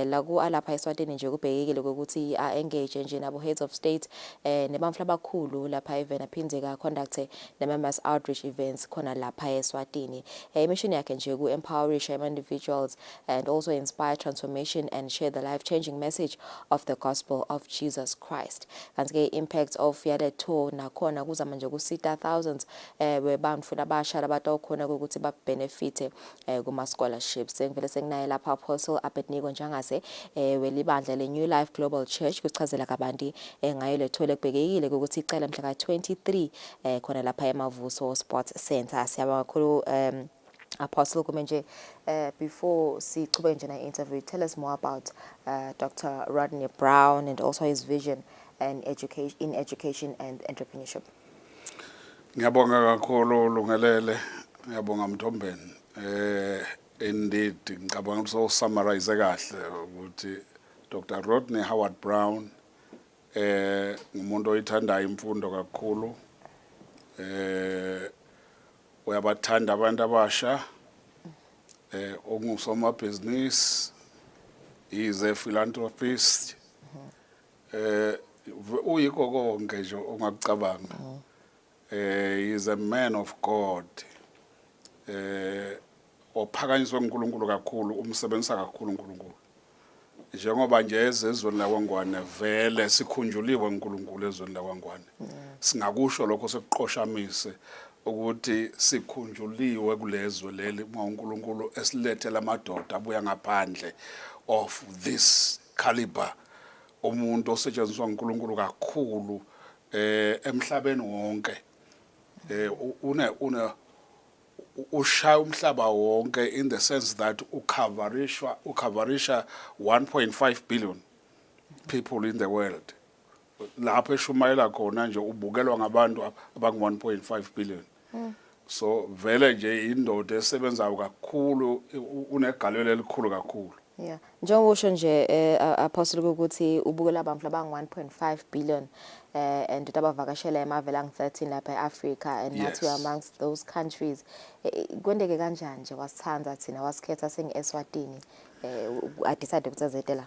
laku alapha eSwatini nje kubhekekile ukuthi engage nje nabo heads of state nebamfla abakhulu lapha even aphinde ka conduct mass outreach events khona lapha eSwatini. Mission yakhe nje ku empower individuals and also inspire transformation and share the life-changing message of the gospel of Jesus Christ. Kanti impact of yale tour nakhona kuzama nje kusita thousands webantfu labasha labatokhona ukuthi ba benefit kuma scholarships. Ngivele senginaye lapha Apostle Abednego Njangase welibandla le New Life Global Church kuchazela kabanti ngayo le tour ekubhekekile ukuthi icela mhla ka 23 khona lapha eMavuso Sports Center. Siyabonga kakhulu Apostle kumenje before sichube nje na interview, tell us more about Dr. Rodney Brown and also his vision and education and entrepreneurship. Ngiyabonga kakhulu Lungelele, ngiyabonga Mthombeni. Indeed ngicabanga ukuthi so summarize kahle ukuthi Dr. Rodney Howard Brown ngumuntu oyithanda imfundo kakhulu. Uyabathanda abantu abasha, ongusoma business, he is a philanthropist. Uyiko konke nje ongakucabanga. He is a man of God. Ophakanyiswe uNkulunkulu kakhulu, umsebenzisa kakhulu uNkulunkulu. Njengoba nje ezweni lakwangwane vele sikhunjuliwe uNkulunkulu ezweni lakwangwane. Singakusho lokho sekuqoshamise ukuthi sikhunjuliwe kulezwe leli uNkulunkulu esilethela amadoda abuya ngaphandle of this caliber. Umuntu osetshenziswa uNkulunkulu kakhulu emhlabeni wonke. Ushaya umhlaba wonke in the sense that ucoverisha 1.5 billion people in the world. Lapho eshumayela khona nje ubukelwa ngabantu abangu 1.5 billion. So vele nje indoda esebenzayo kakhulu unegalelo elikhulu kakhulu. Yeah. Njengoba usho nje Apostle ukuthi ubukela abantu abangu 1.5 billion and abavakashela emavela ngu 13 lapha eAfrica and not amongst those countries. Kwendeke kanjani nje wasithandza thina wasikhetha sengeSwatini decide ukuthi azetela?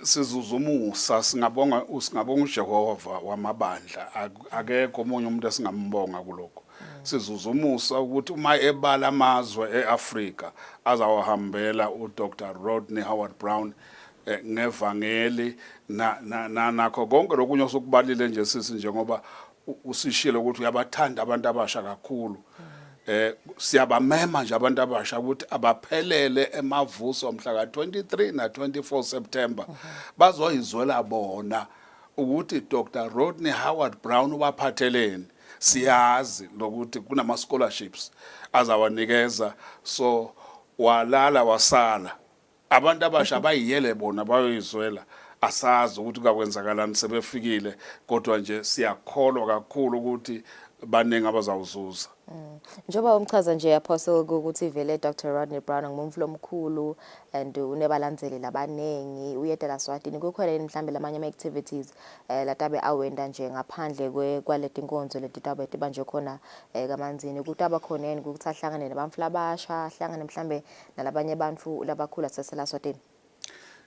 Sizuzumusa singabonga uJehova wamabandla akekho omunye umuntu esingambonga kuloko. Sizuzumusa ukuthi uma ebala amazwe eAfrica azawahambela uDr. Rodney Howard Brown ngevangeli nakho konke lokunye osokubalile nje sisi njengoba usishilo ukuthi uyabathanda abantu abasha kakhulu. Siyabamema nje abantu abasha ukuthi abaphelele emavuso mhla ka 23 na 24 September bazoyizwela bona ukuthi Dr. Rodney Howard Brown ubaphatheleni. Siyazi lokuthi kunama scholarships azawanikeza, so walala wasala abantu abasha bayiyele bona bayoyizwela. Asazi ukuthi kakwenzakalani sebefikile, kodwa nje siyakholwa kakhulu ukuthi baningi abazawuzuza. Njoba umchaza nje Apostle ukuthi vele Dr. Rodney Brown ngumflo omkhulu and unebalandzeli labanengi uyedela Swatini. Kukhona mhlambe lamanye ama activities latabe awenda nje ngaphandle kwaleti inkonzo letitabe tibanje khona kamanzini ukuthi abakhona yini ukuthi ahlangane nabamfla abasha, ahlangane mhlambe nalabanye abantu labakhulu asesela Swatini.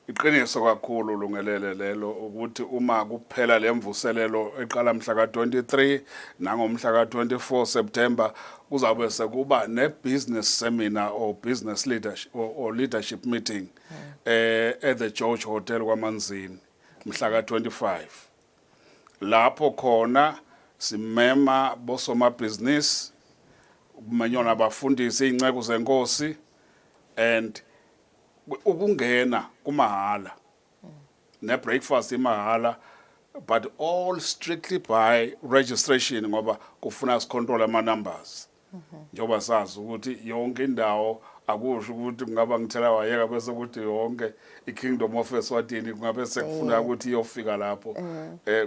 Iqiniso kakhulu Lungelele lelo ukuthi uma kuphela lemvuselelo eqala mhla ka 23 nangomhla ka 24 September kuzabe sekuba ne business seminar or business leadership or leadership meeting at the George Hotel kwaManzini mhla ka 25. Lapho khona simema bosoma business kumanyona abafundisi inceke zenkosi and ukungena kumahala ne breakfast imahala, but all strictly by registration ngoba kufuna sicontrol ama numbers. njengoba sazi ukuthi yonke indawo akusho ukuthi kungaba ngithela wayeka bese ukuthi yonke iKingdom of Eswatini kungabe sekufuna ukuthi iyofika lapho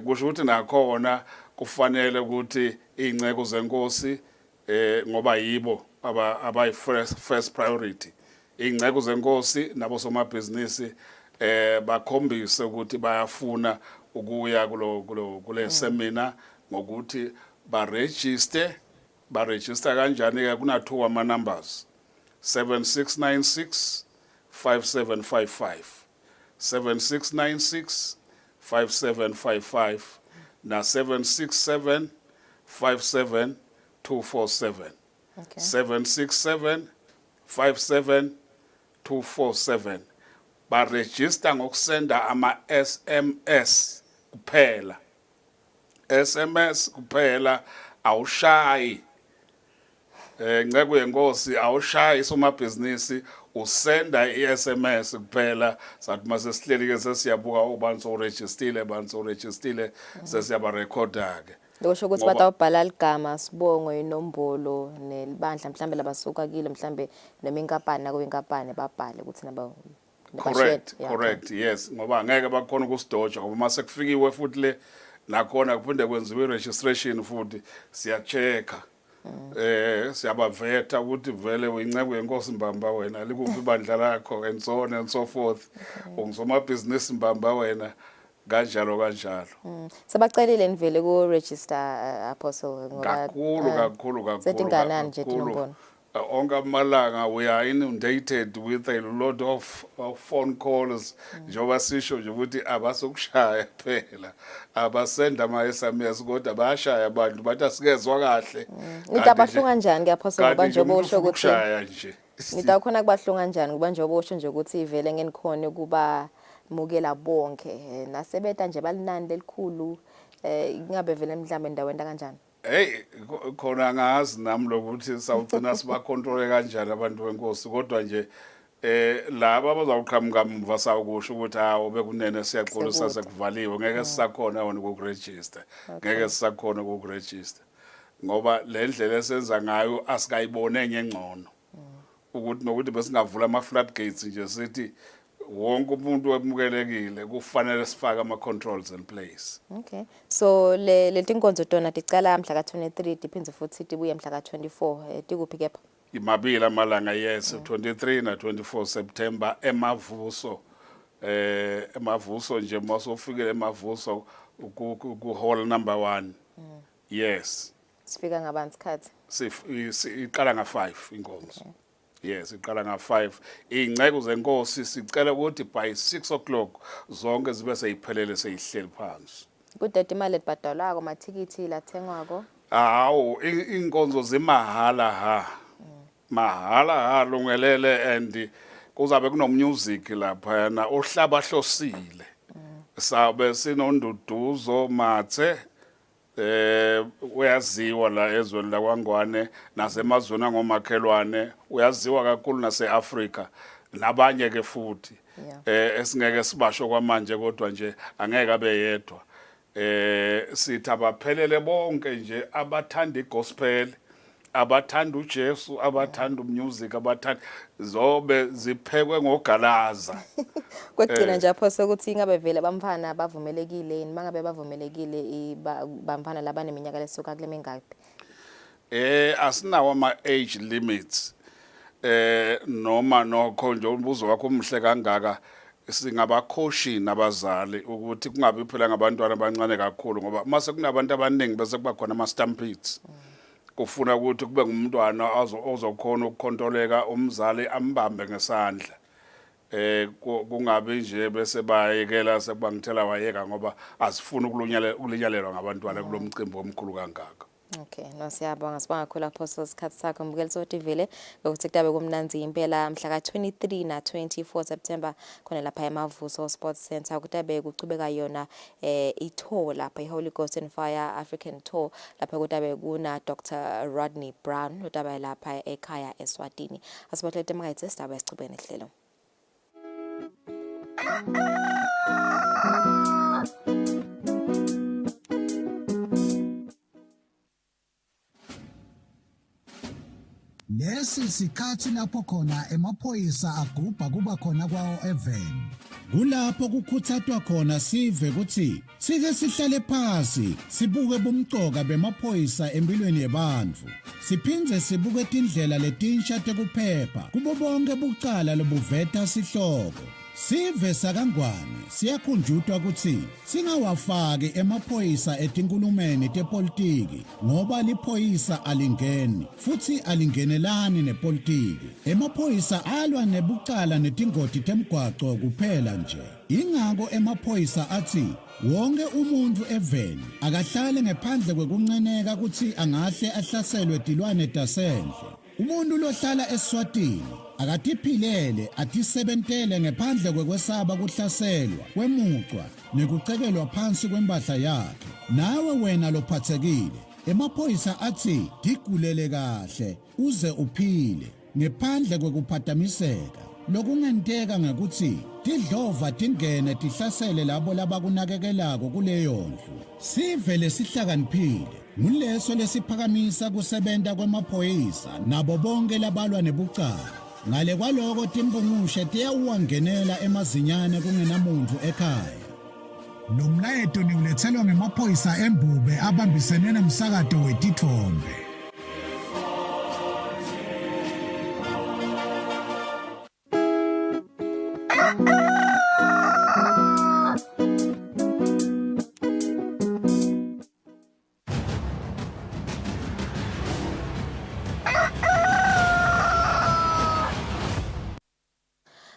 kusho ukuthi nakhona kufanele ukuthi ingceko zenkosi ngoba yibo abayi first priority ingceko zenkosi nabo somabhizinisi bakhombise ukuthi bayafuna ukuya kule seminar ngokuthi baregister kanjani ke kunathiwa ama numbers 7696 5755 7696 5755 na 767 57 247 767 57 247 baregister ngokusenda ama SMS kuphela SMS kuphela awushayi ngeke yenkosi awushayi somabhizinisi usenda iSMS kuphela sathi mase sihleli ke sesiyabuka ubani so registile sesiyaba recorda ke Lokho ukuthi batawubhala ligama sibongo inombolo nelibandla mhlambe labasuka kile mhlambe noma inkampani nako inkampani babhale ukuthi naba correct yes ngoba ngeke bakhona ukusidoja ngoba mase kufikiwe futhi le nakhona kuphinde kwenziwe registration futhi siyachecka siyabaveta ukuthi vele uyinceke yenkosi Mbamba wena likuphi ibandla lakho and so on and so forth ungusomabhizinisi Mbamba wena kanjalo sabacelile nivele ku register apostle ngoba kakhulu setinganani nje tinombona onke amalanga we are inundated with a lot of phone calls njengoba sisho nje ukuthi abasokushaya phela abasenda ama SMS kodwa bayashaya abantu bathi asikezwa kahle nitabahlunga kanjani ke apostle ngoba njengoba usho ukuthi nje nitakhona kubahlunga kanjani ngoba njengoba usho nje ukuthi ivele ngenikhona kuba mukela bonke nasebeta nje balinani lelikhulu ingabe vele mhlambe endaweni kanjani khona ngazi nami lokuthi sawugcina siba control kanjani abantu benkosi kodwa nje laba abazawuqhamuka mva sakusho ukuthi hawo bekunene siyaxolisa sekuvaliwe ngeke sisakhona wona ukuregister ngeke sisakhona ukuregister ngoba le ndlela esenza ngayo asikayibone ngengcono ukuthi nokuthi besingavula ama floodgates nje sithi wonke umuntu wemukelekile kufanele sifake ama controls in place. Okay, so leti nkonzo tona ticala mhla ka 23 diphindze futhi tibuye mhla ka 24 tikuphi kepha imabili amalanga yes 23 na 24 September emavuso emavuso nje masofikile emavuso ku hall number 1 yes sifika ngabantu sikhathi iqala nga 5 inkonzo yes iqala nga 5 ingceko zenkosi sicela ukuthi by 6 o'clock zonke zibe seyiphelele seyihleli phansi kudede imali ebhadalwako amathikithi lathengwako awu inkonzo zimahala mahala lungelele and kuzabe kunomusic lapha na ohlaba hlosile sabe sinonduduzo mathe uyaziwa la ezweni lakwangwane nasemazweni angomakhelwane uyaziwa kakhulu naseAfrika nabanye ke futhi esingeke sibasho kwamanje kodwa nje angeke abe yedwa sithi abaphelele bonke nje abathanda igospel abathanda uJesu abathanda umusic abathanda zobe ziphekwe ngogalaza kwegcina nje apho ukuthi ingabe vele bamfana bavumelekile mangabe bavumelekile bamfana labaneminyaka lesuka kule mingaphi asinawo ama age limits noma nokho nje umbuzo wakho umhle kangaka singabakhoshi nabazali ukuthi kungabi phela ngabantwana abancane kakhulu ngoba mase kunabantu abaningi bese kuba khona ama stampedes kufuna ukuthi kube ngumntwana ozokhona ukukontroleka umzali ambambe ngesandla kungabi nje bese bayekela sekubangithela wayeka ngoba asifuni ukulinyalelwa ngabantwana kulomcimbi omkhulu kangaka. Okay, nosiyabonga sibonga kakhulu Apostle isikhathi sakho mbukeli sothi vele ukuthi kutabe kumnanzi impela mhla ka 23 na 24 September khona lapha eMavuso Sports Center kutabe kucubeka yona i-tour lapha iHoly Ghost and Fire African Tour lapha kutabe kuna Dr. Rodney Brown utabe lapha ekhaya Eswatini asibathethe mangayithe sidaba esicubene hlelo. lesi sikhathi lapho khona emaphoyisa agubha kuba khona kwawo even. Kulapho kukuthathwa khona sive ukuthi sike sihlale phansi sibuke bumcoka bemaphoyisa empilweni yabantu. Siphindze sibuke indlela letinsha tekuphepha kubo bonke bucala lobuveta sihloko. Sive sakangwane siyakhunjutwa ukuthi singawafaki emaphoyisa etinkulumeni tepolitiki ngoba liphoyisa alingeni futhi alingenelani nepolitiki. Emaphoyisa alwa nebucala netingoti temgwaco kuphela nje. Ingako emaphoyisa athi wonke umuntu eveni akahlale ngaphandle kwekunceneka ukuthi angahle ahlaselwe tilwane tasendle. Umuntu lohlala Eswatini akatiphilele atisebentele ngaphandle kwekwesaba kuhlaselwa kwemucwa nekucekelwa phansi kwempahla yakhe. Nawe wena lophathekile emaphoyisa athi digulele kahle uze uphile ngaphandle kwekuphatamiseka. Lokungenteka ngekuthi tidlova tingene tihlasele labo labakunakekelako kuleyo ndlu. Sive lesihlakaniphile nguleso lesiphakamisa kusebenta kwemaphoyisa nabo bonke labalwa nebucala. Ngale kwaloko timbungushe tiyawuwangenela emazinyane kungenamuntu ekhaya. Lo mlayeto niulethelwa ngemaphoyisa embube abambisene nomsakato wetithombe.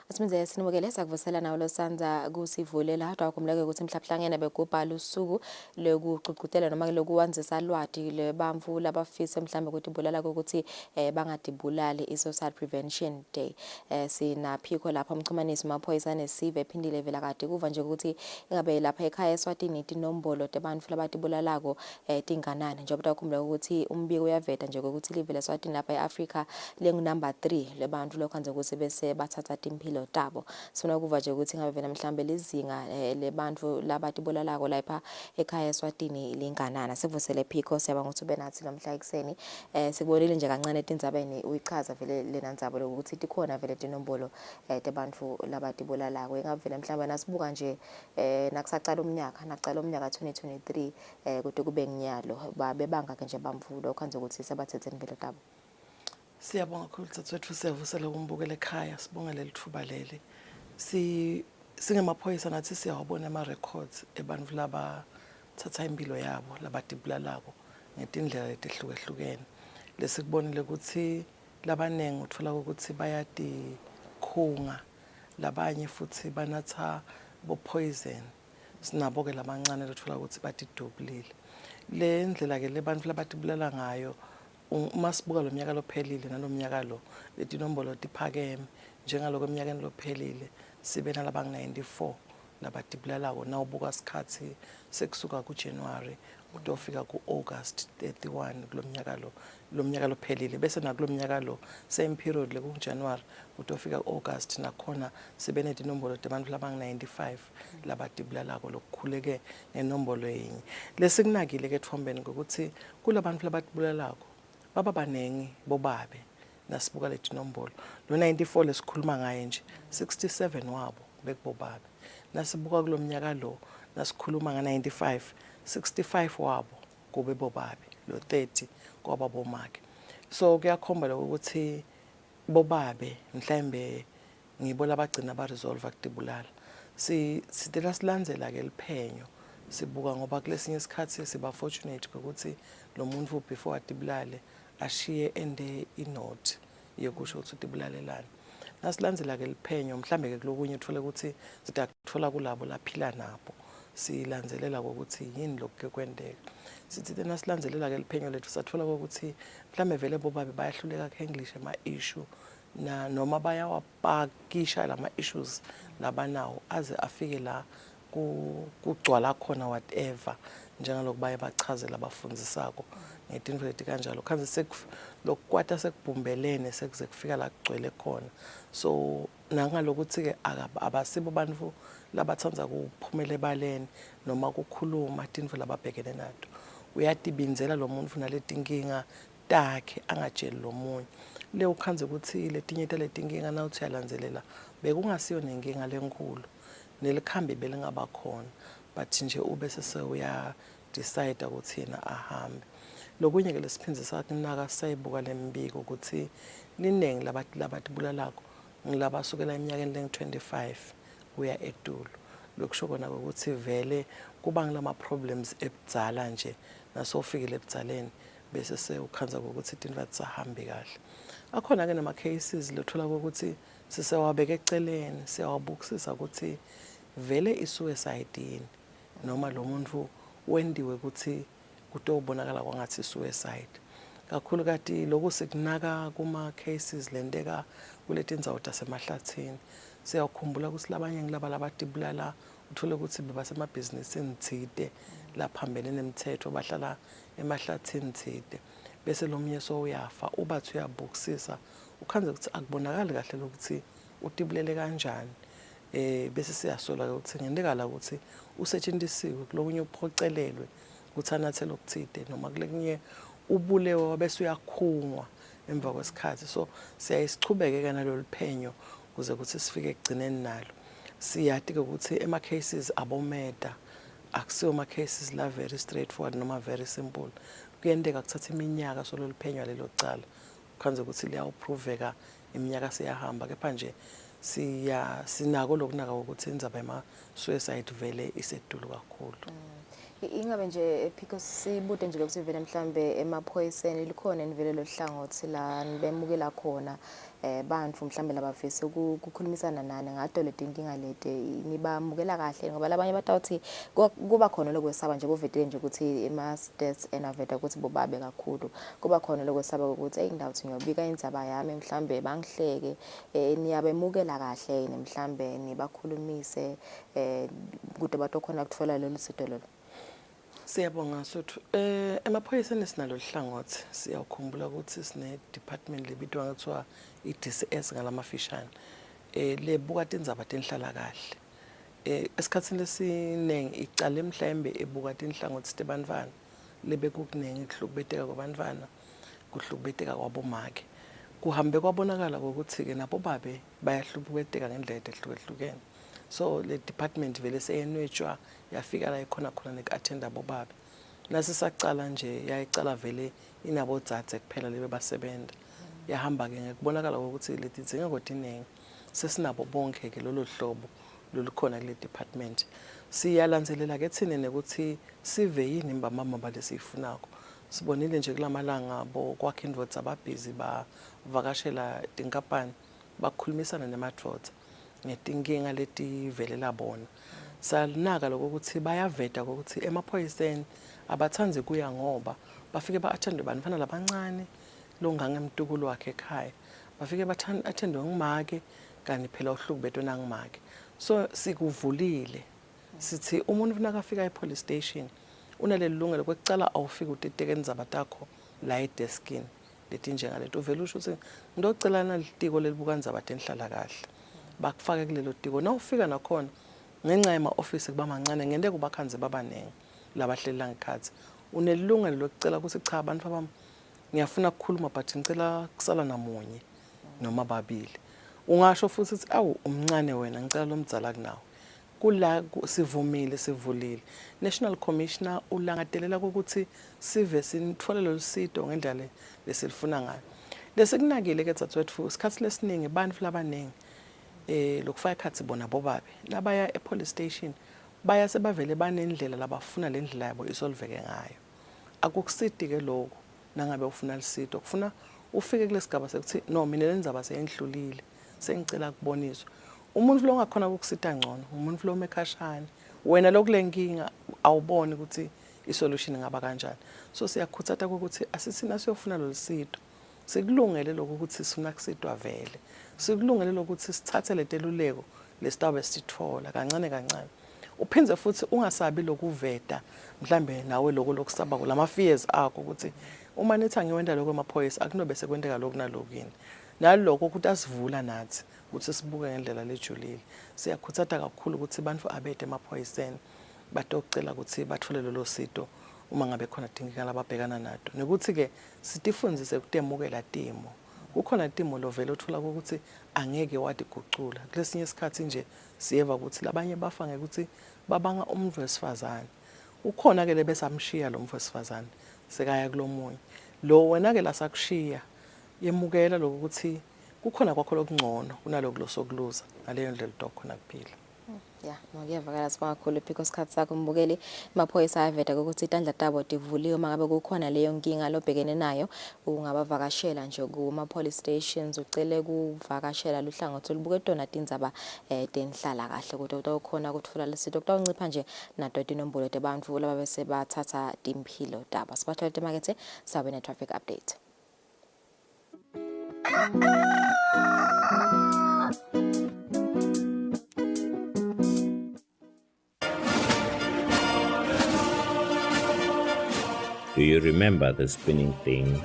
Asimze sinibukele sakuvusela nawo losanza kusivulela hadwa kumleke ukuthi mhlaplangene begubhala usuku lokucucutela noma lokuwanzisa lwati lebamfu labafisa mhlambe ukuthi ibulala ukuthi bangadibulali i-suicide prevention day. Sinaphiko lapha umchumanisi maphoyisa nesive ephindile vela kade kuva nje ukuthi ingabe lapha ekhaya Eswatini itinombolo tebantu labatibulalako tinganani njengoba takhumbula ukuthi umbiko uyaveta nje ukuthi live leSwatini lapha eAfrica lengu number 3 lebantu lokwenza ukuthi bese bathatha impilo tabo. Sifuna ukuva nje ukuthi ngabe vena mhlambe lezinga lebantu labatibulalako lapha ekhaya Eswatini linganana. Sivusele phiko siyabanga ukuthi benathi lomhla ekseni sikubonile nje kancane etindzabeni uyichaza vele lena ndzaba lokuthi tikhona vele tinombolo tebantu labatibulalako. Ngabe vele mhlambe nasibuka nje nakusaqala umnyaka 2023 kude kube nginyalo babebanga ke nje bamvulo okhanze ukuthi sebathethe impilo tabo. Siyabonga kakhulu tsatsethu siyavusela umbukele ekhaya sibonga leli thuba leli singemaphoyisa nathi siyawabona ama records ebantu laba thatha impilo yabo labadibulalako ngetindlela letihlukahlukene lesikubonile ukuthi labanenge uthola ukuthi bayati khunga labanye futhi banatha bo poison sinabo ke labancane lethola ukuthi batidubulile le ndlela ke lebantu labadibulala ngayo. Uma sibuka lo mnyaka lophelile nalomnyaka lo letinombolo tiphakeme njengaloko eminyakeni lophelile sibe nalaba 94 labadibulalako nawubuka isikhathi sekusuka kuJanuary kutofika kuAugust 31 lo mnyaka lophelile bese nakulomnyaka lo same period lekuJanuary kutofika kuAugust nakhona sibe netinombolo tebantu laba 95 labadibulalako lokukhuleke nenombolo yenye lesikunakile ke etfombeni ukuthi kulabantu labadibulalako baba banengi bobabe nasibuka letinombolo lo 94 lesikhuluma ngaye nje 67 wabo bekubobabe nasibuka kulomnyaka lo nasikhuluma nga95 65 wabo kube bobabe lo 30 kwaba bomake so kuyakhomba ukuthi bobabe mhlambe ngibo labagcina ba resolve ukudibulala sitela silandzela ke liphenyo sibuka ngoba kulesinye isikhathi siba fortunate ukuthi lo muntu before adibulale ashiye ende inote yokusho ukuthi udibulalelana nasilandzela ke liphenyo mhlambe ke kulokunye uthole ukuthi sitathola kulabo laphila nabo silandzelela ukuthi yini lokho kwendeka sithi nasilandzelela ke liphenyo lethu sathola ukuthi mhlambe vele bobabe bayahluleka ke English ama issue na noma bayawapakisha lama issues labanawo aze afike la kugcwala khona whatever njengalokho baye bachazela abafundzisako ngetinto leti kanjalo khanze lokukwata sekubhumbelene sekuze kufika la kugcwele khona so nangalokuthi ke abasibo bantu labathanza kuphumela ebaleni noma ukukhuluma tinto lababhekene nato uyatibinzela lo muntu naletinkinga takhe angatsheli lo munye le ukhanze ukuthi letinye taletinkinga nawuthi uyalandzelela bekungasiyo nenkinga lenkulu nelikhambi belingaba khona but nje ube sesewuya decide ukuthi yena ahambe. Lokunye ke lesiphinzisa kunaka sayibuka lembiko ukuthi liningi labantu bulalako ngilabasukela eminyakeni leng-25 kuya etulu. Lokusho kona ukuthi vele kuba ngilama problems ebudzala nje nasofikile ebudzaleni bese sewukhanza ukuthi izinto sahambi kahle. Akhona ke nama cases lothola ukuthi sisewabeka eceleni siyawabukisisa ukuthi vele isuicide yini noma lo muntu wendiwe ukuthi kutobonakala kwangathi suicide. Kakhulu kati lokho sikunaka kuma cases lendeka kuleti ndzawo tasemahlathini. Siyakhumbula ukuthi labanye ngilaba labatibulala uthole ukuthi bebasemabhizinisini thide laphambene nemithetho bahlala emahlathini thide bese lomnye so uyafa ubathi uyabukisisa ukhanze ukuthi akubonakali kahle ukuthi utibulele kanjani. Bese siyasola ukuthi ngendekala ukuthi usetshenzisiwe kulokunye uphocelelwe ukuthi anathe lokuthide noma kulekunye ubulewe bese uyakhungwa emva kwesikhathi. So siyayisichubeke nalo liphenyo kuze ukuthi sifike ekugcineni nalo. Siyati ukuthi ema cases abomeda akusiyo ama cases la very straightforward noma very simple. Kuyendeka kuthatha iminyaka solo liphenywa lelo cala ukhanze ukuthi liyawuproveka iminyaka siyahamba kepha nje sinako lokunaka ukuthi indzaba yema suicide vele isedulu kakhulu. Ingabe nje because sibude nje lokuthi vele mhlambe emaphoyiseni likhona nivele lo hlangothi la nibemukela khona bantu mhlambe labafise ukukhulumisana nani ngato letinkinga lete nibamukela kahle ngoba labanye batawuthi kuba khona lokwesaba nje kuvetele nje ukuthi ema stats enaveta ukuthi bobabe kakhulu kuba khona lokwesaba ukuthi eyindawuthi ngiyobika indzaba yami mhlambe bangihleke niyabemukela kahle mhlambe nibakhulumise kude batokhona kutfola lolu sito lolo. Siyabonga sothu emaphoyiseni sinalo hlangothi siyakhumbula ukuthi sine department lebitwa ngathiwa iDCS ngalamafishane lebuka tindzaba tenhlala kahle. Esikhatsini lesinengi icala mhlambe ebuka tinhlangothi tebantfwana lebekukunengi kuhlukubeteka kwabantfwana kuhlukubeteka kwabomake kuhambe kwabonakala ukuthi ke nabo babe bayahlukubeteka ngendlela ehlukahlukene. So le department vele seyenwetshwa yafika la ikhona nek-attenda bobabe nasisacala nje yayicala vele inabo dzadze kuphela lebe basebenta yahamba ke ngekubonakala ukuthi leti dzinga kodinenge sesinabo bonke ke lolo hlobo lolukhona kule department. Siyalandzelela ke thine nekuthi sive yini imbamama balesifunako sibonile nje kulamalanga bo kwakhe indvodza ababhizi bavakashela tinkampani bakhulumisana nemadvodza ngetinkinga letivelela bona. Salinaka lokuthi bayaveta ukuthi emaphoyiseni abathanzi kuya ngoba bafike ba-attendwe bantfwana labancane longangemtukulo wakhe ekhaya bafike ba-attendwe ngumake kanti phela uhlukubetwe nangumake. So sikuvulile sithi umuntu nakafika epolice station unaleli lungelo kwekucala awufika utiteke indzaba takho la edeskini letinjengaleto uvele usho ukuthi ngidocela nalitiko lelibuka indzaba tenhlala kahle bakufake kulelo tiko nawufika nakhona ngenxa yema-ofisi kuba mancane ngende kubakhanze babanenge labahlelela ngekhathi unelungelo lokucela ukuthi cha abantu bami ngiyafuna ukukhuluma but ngicela kusala namunye noma babili. Ungasho futhi ukuthi awu umncane wena ngicela lo mdzala kunawe kula sivumile sivulile. National Commissioner ulangadelela ukuthi sive sinithole lo sito ngendlela lesilifuna ngayo. Lesikunakile ke tsatwethu isikhathi lesiningi bantu labanenge lokufaka ikhathi bona bobabe labaya epolice station baya sebavele banendlela labafuna lendlela yabo isolveke ngayo. Akukusidi ke lokho nangabe ufuna lisito kufuna ufike kulesigaba sekuthi no mina lendzaba seyendlulile sengicela kuboniswa. Umuntu lo ngakhona ukusita ngcono umuntu lo mekhashana wena lokulenkinga awuboni ukuthi isolution ngaba kanjani. So siyakhuthatha ukuthi asithina siyofuna lo lisito sikulungele lokho ukuthi sifuna kusitwa vele sikulungele lokuthi sithathe leteluleko lesitabe sithola kancane kancane. Uphinze futhi ungasabi lokuveta mhlambe nawe lokho lokusaba kulama fears akho ukuthi uma nithi angiwenda lokho emaphoyisa akunobe sekwendeka lokho nalokini nalokho ukuthi asivula nathi ukuthi sibuke ngendlela lejulile. Siyakhuthatha kakhulu ukuthi abantu abede emaphoyiseni batocela ukuthi bathole lolo sito uma ngabe khona dinkinga lababhekana nato nokuthi ke sitifundise ukutemukela timo kukhona intimo lovela uthola ukuthi angeke wadi gucula kulesinye isikhathi nje siyeva ukuthi labanye bafange ukuthi babanga umuntu wesifazane ukhona ke lebesamshiya lo muntu wesifazane sekaya kulomunye lo wena ke lasakushiya yemukela lokuthi kukhona kwakho lokungcono kunaloko losokuluza ngaleyo ndlela udokhona kuphila. Yeah, ngiyavakala sibakhulu because isikhathi sakho mbukeli maphoyisa ayaveta ukuthi itandla tabo divuliwe mangabe kukhona leyo nkinga lobhekene nayo ungabavakashela nje kuma police stations ucele kuvakashela luhlangothi olubuke tona tindzaba tenhlala kahle ukuthi utokhona ukuthola lesito kutawuncipha nje nato tinombolo tebantu laba bese bathatha impilo daba sibathola temakethe sabe ne traffic update. Do you remember the spinning thing?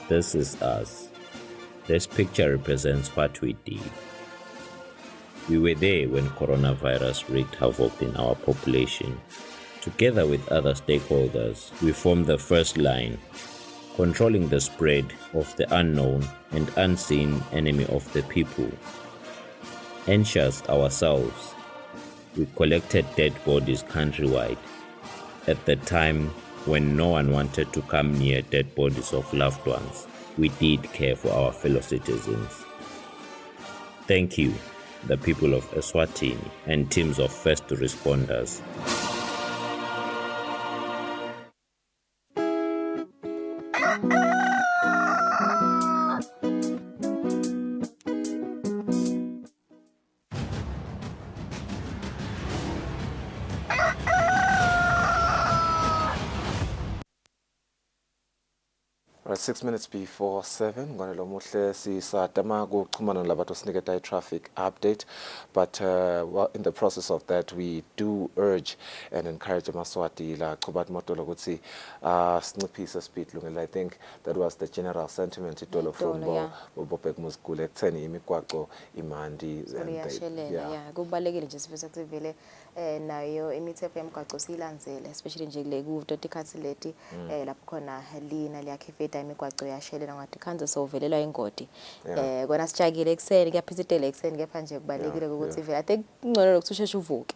This is us. This picture represents what we did. We were there when coronavirus wreaked havoc in our population. Together with other stakeholders, we formed the first line, controlling the spread of the unknown and unseen enemy of the people. Anxious ourselves, we collected dead bodies countrywide. At the time when no one wanted to come near dead bodies of loved ones, we did care for our fellow citizens. Thank you, the people of Eswatini and teams of first responders. Right, 6 minutes before 7, Ngonelo Muhle sisatama kuchumana labantu siniketa traffic update, but in the process of that we do urge and encourage amaswati la chubat motolo ukuthi sinciphise speed lungela. I think that was the general sentiment itolo from bobek muskule ekutheni imigwaqo imandi yeah kubalekile nje sifisa ukuthi vele nayo imithetho yemigwaqo siyilandzele especially nje kule kuto tikhathi leti lapho khona lina liyakhifeta imigwaqo yashelela ngathi khanze sovelelwa ingodi kona sijagile ekseni kuyaphithitela ekseni kepha nje kubalekile ukuthi vele ade ngcono lokuthi usheshe uvuke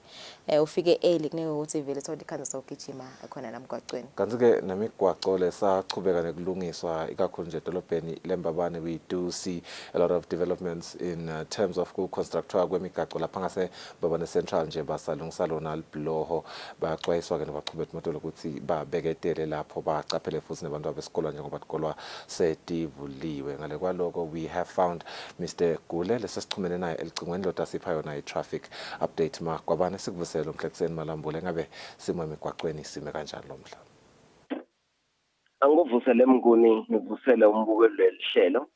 ufike early kunenge ukuthi vele sothi khanze sogijima khona namgwaqweni. Kanti ke nemigwaqo lesachubeka nekulungiswa ikakhulu nje edolobheni lembabane we do see a lot of developments in terms of constructwa kwemigwaqo lapha ngase babane central nje basalungisa lona libloho baxwayiswa ke nabaqhubeka imoto lokuthi babeketele lapho bacaphele futhi nabantu abesikolo njengoba tikolwa setivuliwe. Ngale kwaloko we have found Mr. Gule lesasichumene naye elicingweni lota sipha yona i-traffic update ma kwabane sikuvusela umhlekuseni malambule ngabe simo emigwaqweni sime kanjani lo mhla. Anguvusele Mnguni ngivusele umbukelo lelihlelo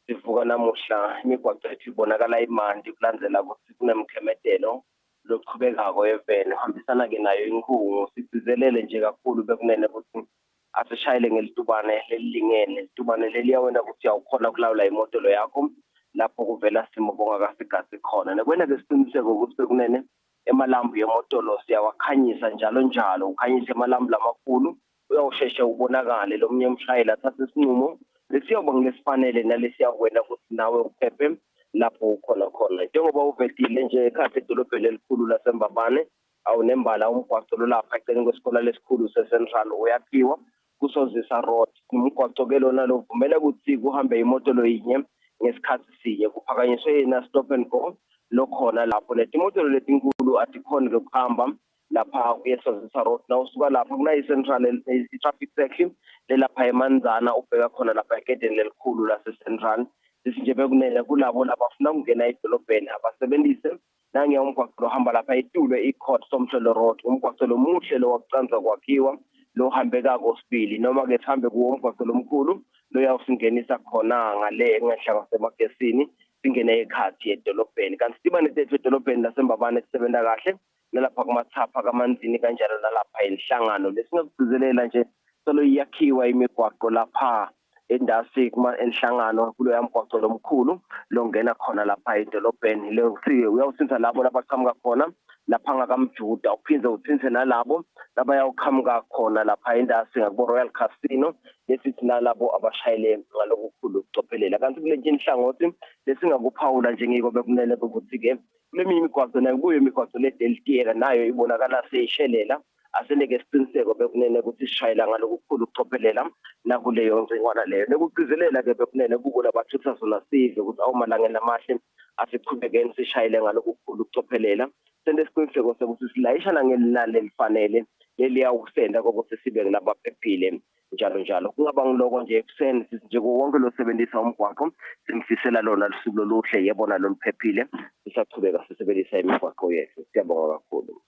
sivuka namuhla imigwaqo yethu ibonakala imandi kulandzela ukuthi kunemkhemedelo loqhubekako eveni hambisana ke nayo inkungu sizizelele nje kakhulu bekunene ukuthi asishayele ngelitubane lelilingene litubane leliyawena ukuthi awukhona kulawula imoto lo yakho lapho kuvela simo bongakasigasi khona nekwena ke siqiniseke ukuthi bekunene emalambu yemoto lo siyawakhanyisa njalo ukhanyisa emalambu lamakhulu uyawusheshe ubonakale lo mnye umshayeli athathe isinqumo lesiyoba ngesifanele nalesiyawena ukuthi nawe uphephe lapho ukhona njengoba uvetile nje ekhaya edolobheni elikhulu lasembabane awunembala umgwaqo lo lapha eceleni kwesikole lesikhulu seCentral uyakhiwa kusozisa road umgwaqo ke lona lovumela ukuthi kuhambe imoto lo yinye ngesikhathi sinye kuphakanyiswe yena stop and go lokhona lapho letimoto letinkulu atikhona ukuhamba lapha kuyesozisa road na usuka lapha kuna iCentral i-traffic circle lelapha emanzana ubheka khona lapha egedeni lelikhulu laseCentral nje bekunene kulabo labafuna ukungena edolobheni abasebenzise nange umgwaqo ohamba lapha etulwe iCourt Somhlelo Road umgwaqo lo muhle lo wakucanza kwakhiwa lo hambeka kosibili noma ke sihambe kuwo umgwaqo lomkhulu lo yawusingenisa khona ngale ngehla kwasemagesini singene ekhathi edolobheni kanti siba netethu edolobheni lasembabane sisebenza kahle nalapha kumathapha kamanzini kanjalo nalapha inhlangano lesingakugcizelela nje solo iyakhiwa imigwaqo lapha indasi kuma enhlangano kuloya mgwaqo lomkhulu longena khona lapha edolobheni leyokuthi uyawuthinta labo labaqhamuka khona lapha ngakamjuda uphinde uthinte nalabo labayawuqhamuka khona lapha indasi ngakubo Royal Casino lesithi nalabo abashayele ngalokukhulu ukucophelela kanti kule nhlangothi lesingakuphawula njengiko bekumele ukuthi-ke kule migwaqo nakubuye imigwaqo ledeltiyela nayo ibonakala seyishelela aseneke isiqiniseko bekunene ukuthi sishayela ngalokukhulu ukucophelela nakuleyo ngcingwana leyo nekugcizelela-ke bekunene kukula bathutha zona sive ukuthi awumalangeni amahle asiqhubekeni sishayele ngalokukhulu ukucophelela sende isiqiniseko sokuthi silayishana ngelinani elifanele leliyawusenda kokuthi sibe nabaphephile njalo njalo kungaba ngiloko nje ekuseni sithi nje wonke losebenzisa umgwaqo simfisela lona lusuku loluhle yebona loluphephile sisaqhubeka sisebenzisa imigwaqo yethu siyabonga kakhulu.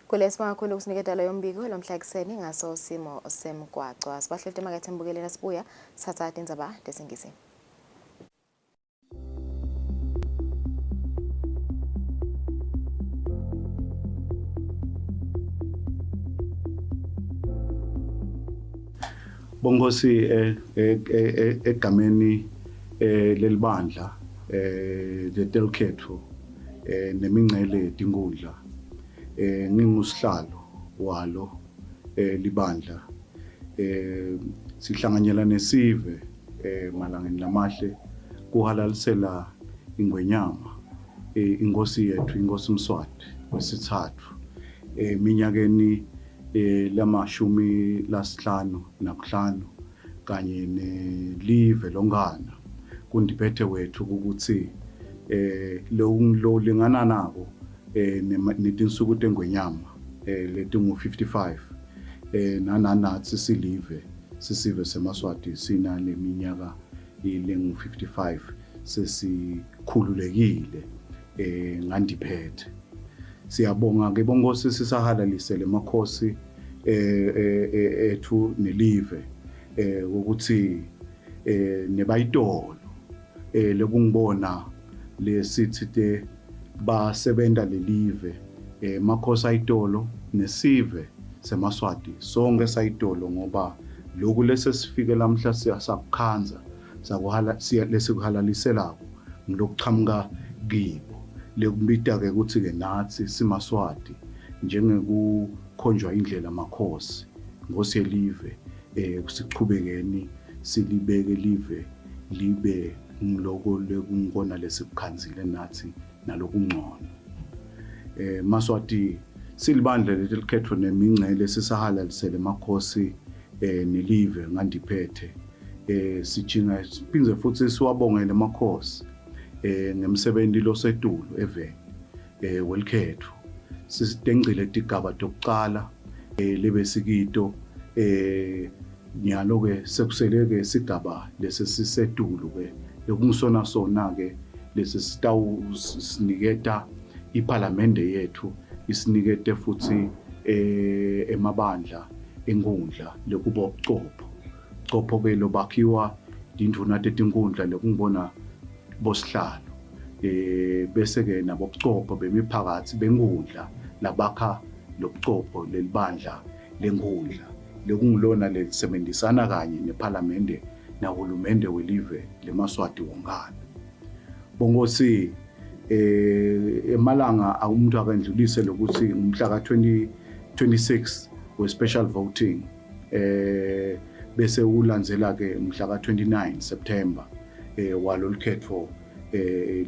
Kulesibonga kakhulu ukusinikeza lo yombiko lomhla ekuseni ngaso simo semgwaqo asibahlete emakethe embukeleni sibuya sathatha indzaba desingisi. Bongosi egameni lelibandla letelkhetho nemingcele tingudla ngingusihlalo walo libandla sihlanganyela nesive malangeni lamahle kuhalalisela ingwenyama inkosi yethu inkosi Mswati wesithathu minyakeni lamashumi lasihlanu nakuhlanu kanye nelive longana kundiphethe wethu ukuthi lo lingana nabo netinsuku tengwenyama letingu 55 nananathi sisive seMaswati sina leminyaka ilengu 55 sesikhululekile ngandiphethe. Siyabonga ke bongosi sisahalalisele emakhosi ethu nelive ukuthi nebayitolo lekungibona lesithi basebenta lelive makhosi ayitolo nesive seMaswati sonke sayitolo ngoba lokhu lesesifike lamhla siyasakukhanza lesikuhalaliselako ngilokuchamuka kibo lekubita-ke ukuthi-ke nathi siMaswati njengekukhonjwa indlela makhosi ngosi yelive sichubekeni silibeke live libe ngiloko lekungona lesikukhanzile nathi nalokungcono. Maswati silibandla letelkhetho nemingcele sisahalalisele makhosi nelive ngandiphethe sijinga siphinze futhi siwabongele makhosi ngemsebenzi losetulo eveni welkhetho sisitengcile tigaba tokuqala lebesikito nyalo ke sekuseleke sigaba lesesisetulu ke lokungisona sona ke lesisitawu siniketa iparlamente yethu isinikete futhi emabandla enkundla lekuba ubuchopho ke lobakhiwa induna tetinkundla lekungibona bosihlalo bese ke nabobuchopho bemiphakathi benkundla labakha lobuchopho lelibandla lenkundla lekungilona lelisebenzisana kanye neparlamente nahulumende welive leMaswati wonkana. Bongosi emalanga umuntu akandlulise lokuthi umhla ka-26 we-special voting bese ulandzela ke umhla ka-29 September walolukhetho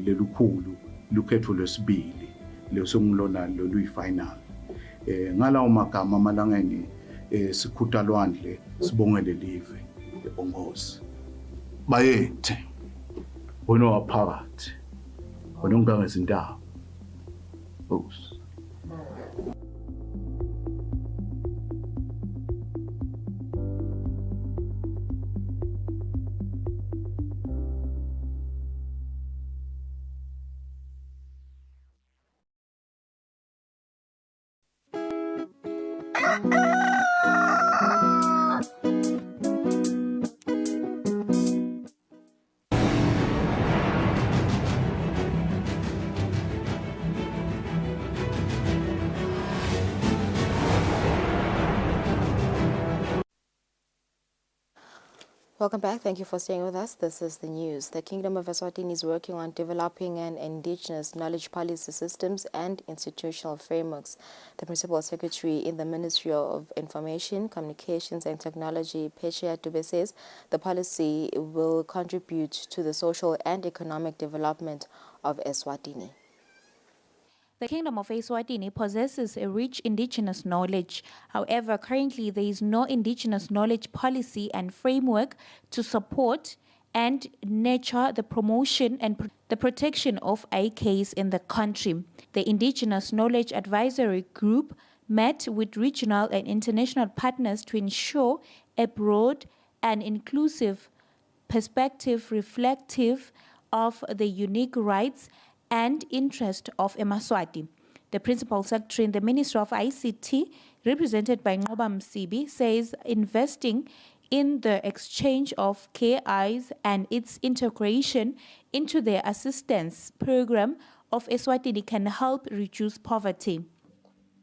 lelukhulu lukhetho lwesibili lesongilona loluyi-final ngalawo magama amalangeni sikhutha lwandle sibongele live bongosi bayethe wena waphakathi wena ungangezindaba bongosi. Welcome back. Thank you for staying with us. This is the news. The Kingdom of Eswatini is working on developing an indigenous knowledge policy systems and institutional frameworks. The Principal Secretary in the Ministry of Information, Communications and Technology, Pechia Dube, says the policy will contribute to the social and economic development of Eswatini. The Kingdom of Eswatini possesses a rich indigenous knowledge. However, currently there is no indigenous knowledge policy and framework to support and nurture the promotion and the protection of IKs in the country. The Indigenous Knowledge Advisory Group met with regional and international partners to ensure a broad and inclusive perspective reflective of the unique rights and interest of eMaswati. The Principal Secretary in the Ministry of ICT, represented by Ngoba Msibi, says investing in the exchange of KIs and its integration into the assistance program of Eswatini can help reduce poverty.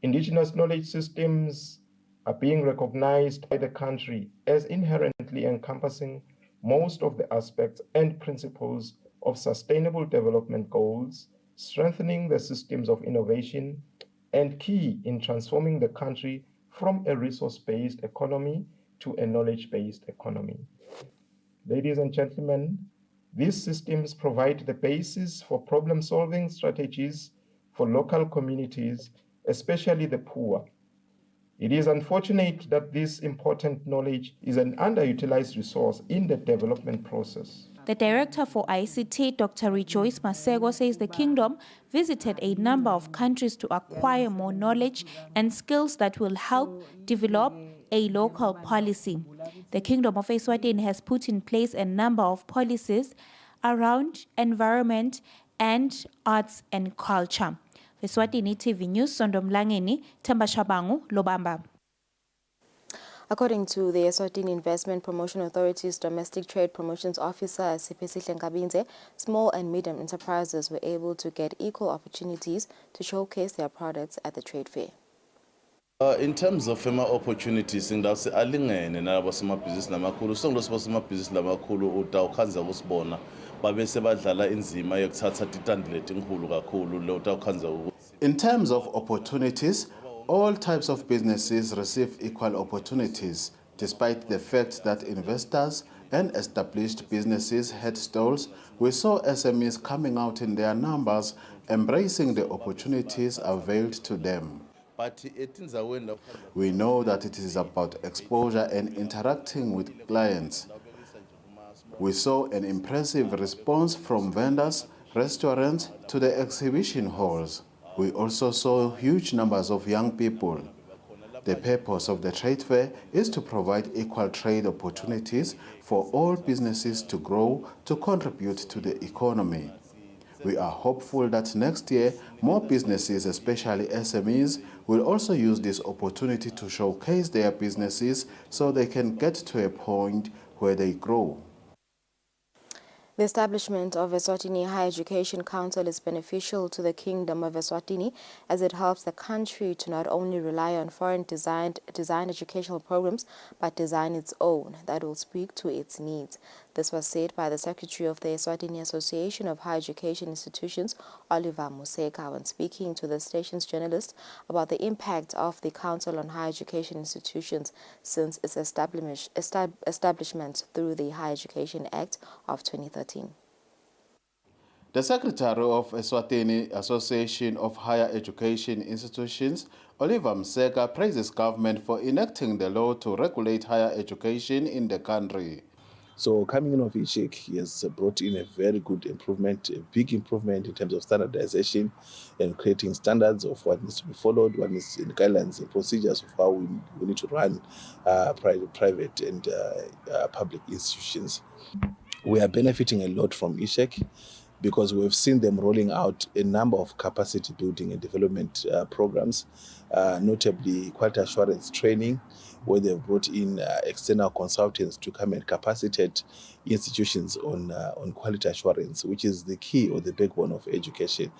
Indigenous knowledge systems are being recognized by the country as inherently encompassing most of the aspects and principles of sustainable development goals, strengthening the systems of innovation, and key in transforming the country from a resource-based economy to a knowledge-based economy. Ladies and gentlemen, these systems provide the basis for problem-solving strategies for local communities, especially the poor. It is unfortunate that this important knowledge is an underutilized resource in the development process. The Director for ICT, Dr. Rejoice Masego, says the Kingdom visited a number of countries to acquire more knowledge and skills that will help develop a local policy. The Kingdom of Eswatini has put in place a number of policies around environment and arts and culture. Eswatini TV News, Sondomlangeni, Themba Shabangu, Lobamba. According to the Eswatini Investment Promotion Authority's Domestic Trade Promotions Officer, Sipesihle Nkabinze, small and medium enterprises were able to get equal opportunities to showcase their products at the trade fair. In terms of opportunities, ngidawuse alingene nalabo semabhizinisi lamakhulu. Songilosibo semabhizinisi lamakhulu utawukhanza kusibona babese badlala inzima yokuthatha titandi letinkulu kakhulu lo utawukhanza. In terms of opportunities, all types of businesses receive equal opportunities, despite the fact that investors and established businesses had stalls. We saw SMEs coming out in their numbers, embracing the opportunities availed to them. We know that it is about exposure and interacting with clients. We saw an impressive response from vendors, restaurants to the exhibition halls. We also saw huge numbers of young people. The purpose of the trade fair is to provide equal trade opportunities for all businesses to grow, to contribute to the economy. We are hopeful that next year, more businesses, especially SMEs, will also use this opportunity to showcase their businesses so they can get to a point where they grow. The establishment of Eswatini Higher Education Council is beneficial to the Kingdom of Eswatini as it helps the country to not only rely on foreign designed educational programs, but design its own that will speak to its needs. This was said by the Secretary of the Eswatini Association of Higher Education Institutions, Oliver Museka, when speaking to the station's journalist about the impact of the Council on Higher Education Institutions since its establishment through the Higher Education Act of 2013. The Secretary of Eswatini Association of Higher Education Institutions, Oliver Museka, praises government for enacting the law to regulate higher education in the country. So coming in of ICHEC has brought in a very good improvement, a big improvement in terms of standardization and creating standards of what needs to be followed, what needs in guidelines and procedures of how we need to run private and public institutions. We are benefiting a lot from ICHEC because we've seen them rolling out a number of capacity building and development programs, notably quality assurance training, where they've brought in external consultants to come and capacitate institutions on quality assurance, which is the key or the backbone of education.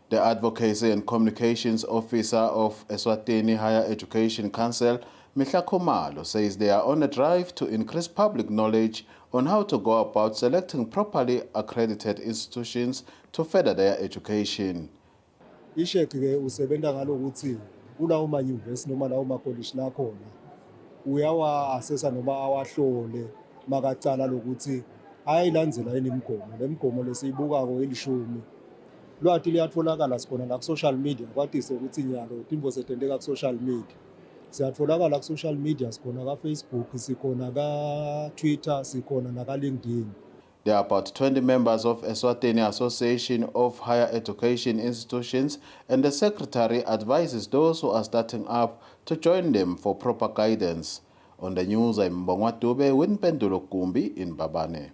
The Advocacy and Communications Officer of Eswatini Higher Education Council, Mihla Khumalo says they are on a drive to increase public knowledge on how to go about selecting properly accredited institutions to further their education. Isheke usebenza ngalokuthi kulawo ma-university noma lawo ma-college lakhona uyawa-assessa noma awahlole makacala lokuthi ayayilandzela yini imigomo. Le migomo lesiyibukako eli10 lwati liyatfolakala sikhona la ku-social media kwatise ukuthi nyalo tintfo setenteka ku-social media. Siyatfolakala ku-social media sikhona ka-Facebook, sikhona ka-Twitter, sikhona naka-LinkedIn. There are about 20 members of Eswatini Association of Higher Education Institutions, and the secretary advises those who are starting up to join them for proper guidance. On the news, I'm Mbongwa Dube, Winpendulo Kumbi in Babane.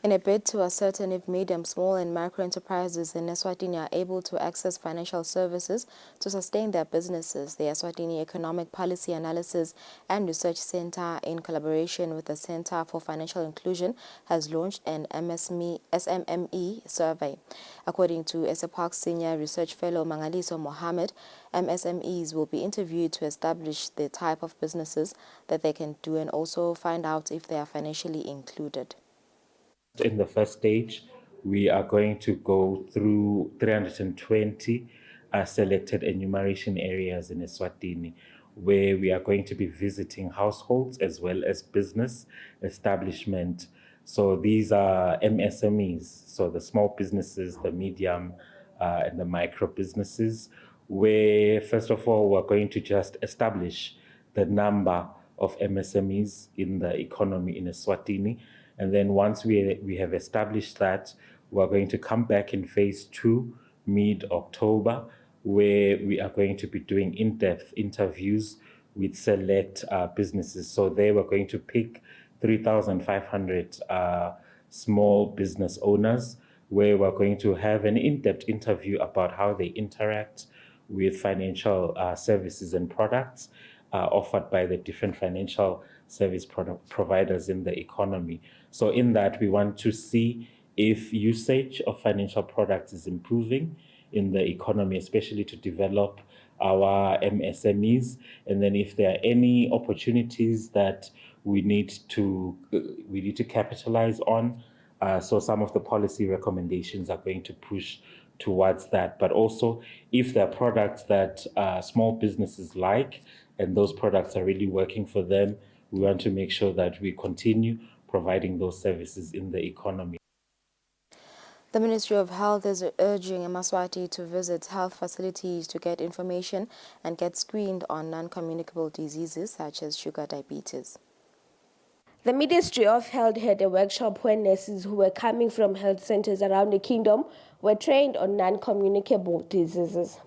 In a bid to ascertain if medium, small and micro enterprises in Eswatini are able to access financial services to sustain their businesses, the Eswatini Economic Policy Analysis and Research Center, in collaboration with the Center for Financial Inclusion, has launched an SME survey. According to ESAPOC's Senior Research Fellow Mangaliso Mohammed, MSMEs will be interviewed to establish the type of businesses that they can do and also find out if they are financially included. In the first stage, we are going to go through 320 selected enumeration areas in Eswatini, where we are going to be visiting households as well as business establishment. So these are MSMEs, so the small businesses, the medium and the micro businesses, where first of all, we're going to just establish the number of MSMEs in the economy in Eswatini. And then once we have established that, we're going to come back in phase 2, mid-October, where we are going to be doing in-depth interviews with select businesses. So there we're going to pick 3,500 small business owners, where we're going to have an in-depth interview about how they interact with financial services and products offered by the different financial service providers in the economy. So in that, we want to see if usage of financial products is improving in the economy, especially to develop our MSMEs, and then if there are any opportunities that we need to capitalize on. So some of the policy recommendations are going to push towards that, but also if there are products that small businesses like, and those products are really working for them, we want to make sure that we continue providing those services in the economy. The Ministry of Health is urging Eswatini to visit health facilities to get information and get screened on non-communicable diseases such as sugar diabetes. The Ministry of Health had a workshop where nurses who were coming from health centers around the kingdom were trained on non-communicable diseases.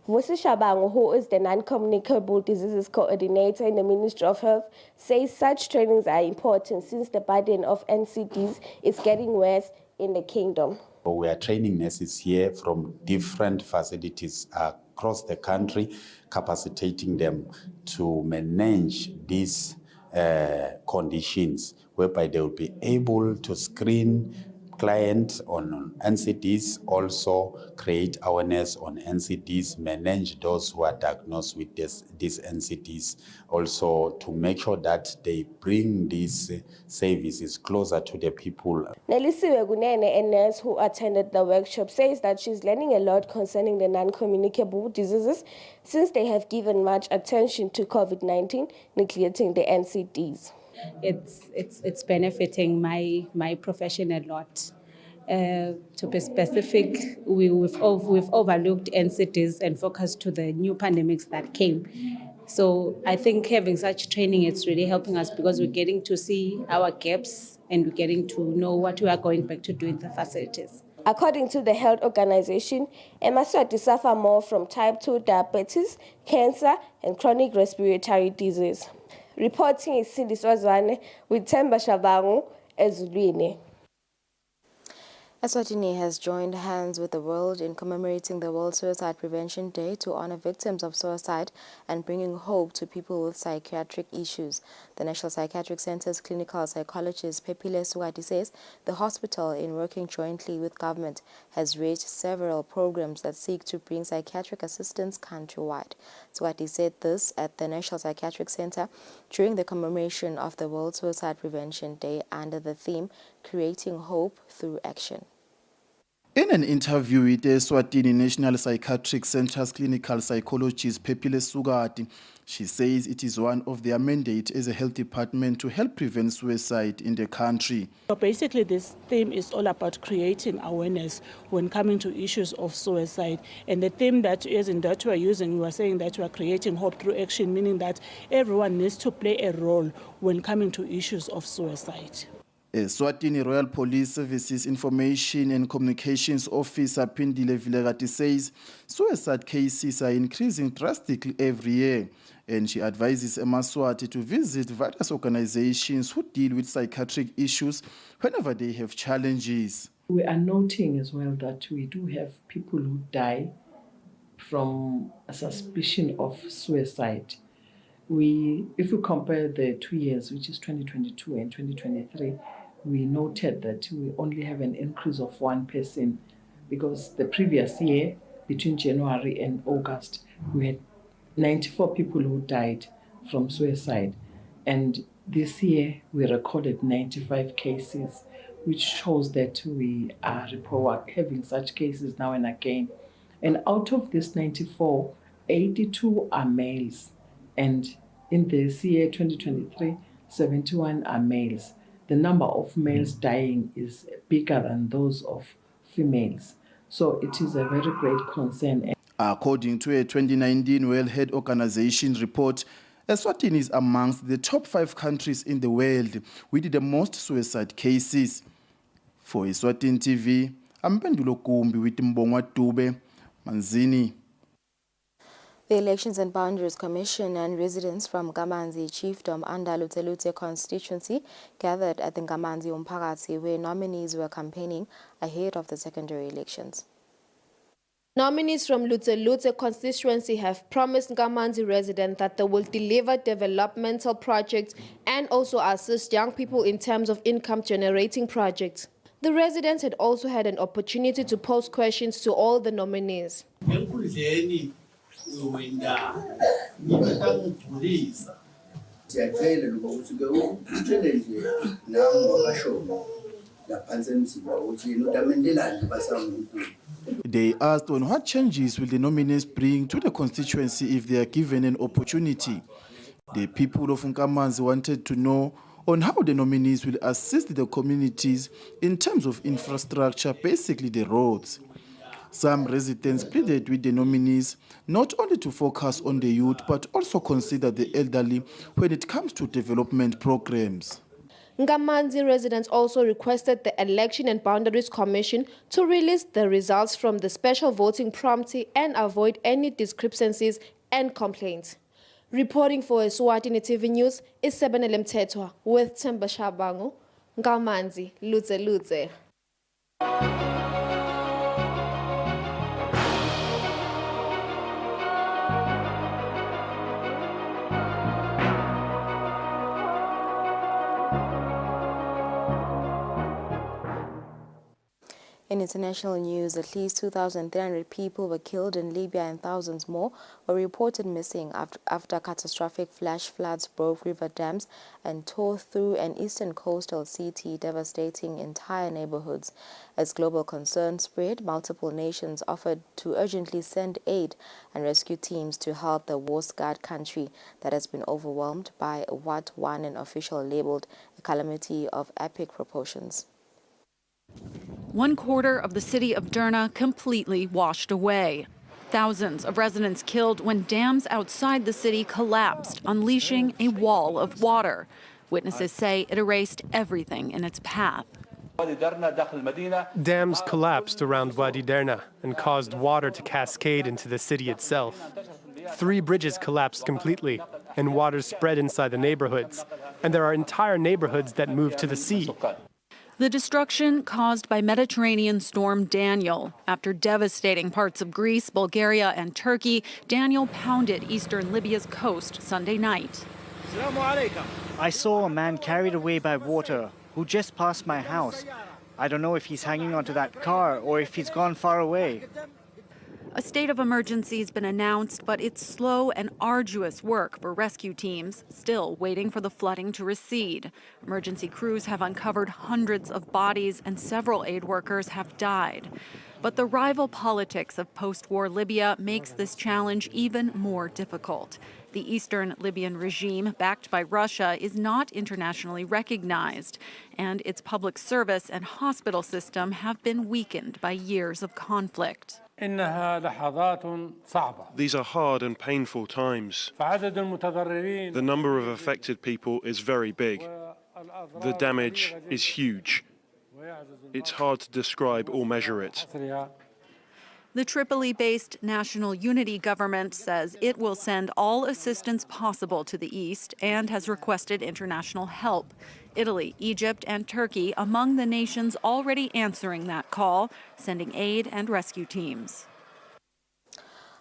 Vusi Shabangu, who is the non-communicable diseases coordinator in the Ministry of Health, says such trainings are important since the burden of NCDs is getting worse in the kingdom. We are training nurses here from different facilities across the country, capacitating them to manage these conditions, whereby they will be able to screen clients on NCDs, also create awareness on NCDs, manage those who are diagnosed with these NCDs, also to make sure that they bring these services closer to the people. Nelisiwe Gunene, a nurse who attended the workshop, says that she's learning a lot concerning the non-communicable diseases since they have given much attention to COVID-19, neglecting the NCDs. It's benefiting my profession a lot. To be specific, we've overlooked NCDs and focused to the new pandemics that came. So I think having such training, it's really helping us because we're getting to see our gaps and we're getting to know what we are going back to do in the facilities. According to the Health Organization, Eswatini suffer more from type 2 diabetes, cancer, and chronic respiratory disease. Reporting is Cindy Swazwane with Temba Shabangu, Ezulwini. Eswatini has joined hands with the world in commemorating the World Suicide Prevention Day to honor victims of suicide and bringing hope to people with psychiatric issues. The National Psychiatric Centre's clinical psychologist Pepile Sugati says the hospital, in working jointly with government, has raised several programs that seek to bring psychiatric assistance countrywide. Sugati said this at the National Psychiatric Center during the commemoration of the World Suicide Prevention Day under the theme Creating Hope Through Action. In an interview with the Eswatini National Psychiatric Centre's clinical psychologist Pepile Sugati, she says it is one of their mandate as a health department to help prevent suicide in the country. So basically this theme is all about creating awareness when coming to issues of suicide. And the theme that we're using, we are saying that we are creating hope through action, meaning that everyone needs to play a role when coming to issues of suicide. Eswatini Royal Police Services Information and Communications Officer Pindile Vilegati says suicide cases are increasing drastically every year, and she advises Emaswati to visit various organizations who deal with psychiatric issues whenever they have challenges. We are noting as well that we do have people who die from a suspicion of suicide. If we compare the 2 years, which is 2022 and 2023, we noted that we only have an increase of 1 person, because the previous year, between January and August, we had 94 people who died from suicide. And this year, we recorded 95 cases, which shows that we are having such cases now and again. And out of this 94, 82 are males. And in this year, 2023, 71 are males. The number of males dying is bigger than those of females. So it is a very great concern. According to a 2019 World Health Organization report, Eswatini is amongst the top 5 countries in the world with the most suicide cases. For Eswatini TV, I'm Pendulo Kumbi with Mbongwa Dube, Manzini. The Elections and Boundaries Commission and residents from Ngamanzi Chiefdom under Lutselutse constituency gathered at the Ngamanzi Umphakathi, where nominees were campaigning ahead of the secondary elections. Nominees from Lutselutse constituency have promised Ngamanzi residents that they will deliver developmental projects and also assist young people in terms of income-generating projects. The residents had also had an opportunity to pose questions to all the nominees. They asked on what changes will the nominees bring to the constituency if they are given an opportunity. The people of Ngamanzi wanted to know on how the nominees will assist the communities in terms of infrastructure, basically the roads. Some residents pleaded with the nominees not only to focus on the youth, but also consider the elderly when it comes to development programs. Ngamanzi residents also requested the Election and Boundaries Commission to release the results from the special voting promptly and avoid any discrepancies and complaints. Reporting for Eswatini TV News is Sebenele Mthethwa with Themba Shabangu, Ngamanzi, Lutselutse. In international news, at least 2,300 people were killed in Libya and thousands more were reported missing after catastrophic flash floods broke river dams and tore through an eastern coastal city, devastating entire neighborhoods. As global concerns spread, multiple nations offered to urgently send aid and rescue teams to help the war-scarred country that has been overwhelmed by what one official labeled a calamity of epic proportions. 1/4 of the city of Derna completely washed away. Thousands of residents killed when dams outside the city collapsed, unleashing a wall of water. Witnesses say it erased everything in its path. Dams collapsed around Wadi Derna and caused water to cascade into the city itself. 3 bridges collapsed completely, and water spread inside the neighborhoods. And there are entire neighborhoods that moved to the sea. The destruction caused by Mediterranean storm Daniel. After devastating parts of Greece, Bulgaria, and Turkey, Daniel pounded eastern Libya's coast Sunday night. I saw a man carried away by water who just passed my house. I don't know if he's hanging onto that car or if he's gone far away. A state of emergency has been announced, but it's slow and arduous work for rescue teams, still waiting for the flooding to recede. Emergency crews have uncovered hundreds of bodies and several aid workers have died. But the rival politics of post-war Libya makes this challenge even more difficult. The eastern Libyan regime, backed by Russia, is not internationally recognized, and its public service and hospital system have been weakened by years of conflict. These are hard and painful times. The number of affected people is very big. The damage is huge. It's hard to describe or measure it. The Tripoli-based National Unity Government says it will send all assistance possible to the east and has requested international help. Italy, Egypt, and Turkey among the nations already answering that call, sending aid and rescue teams.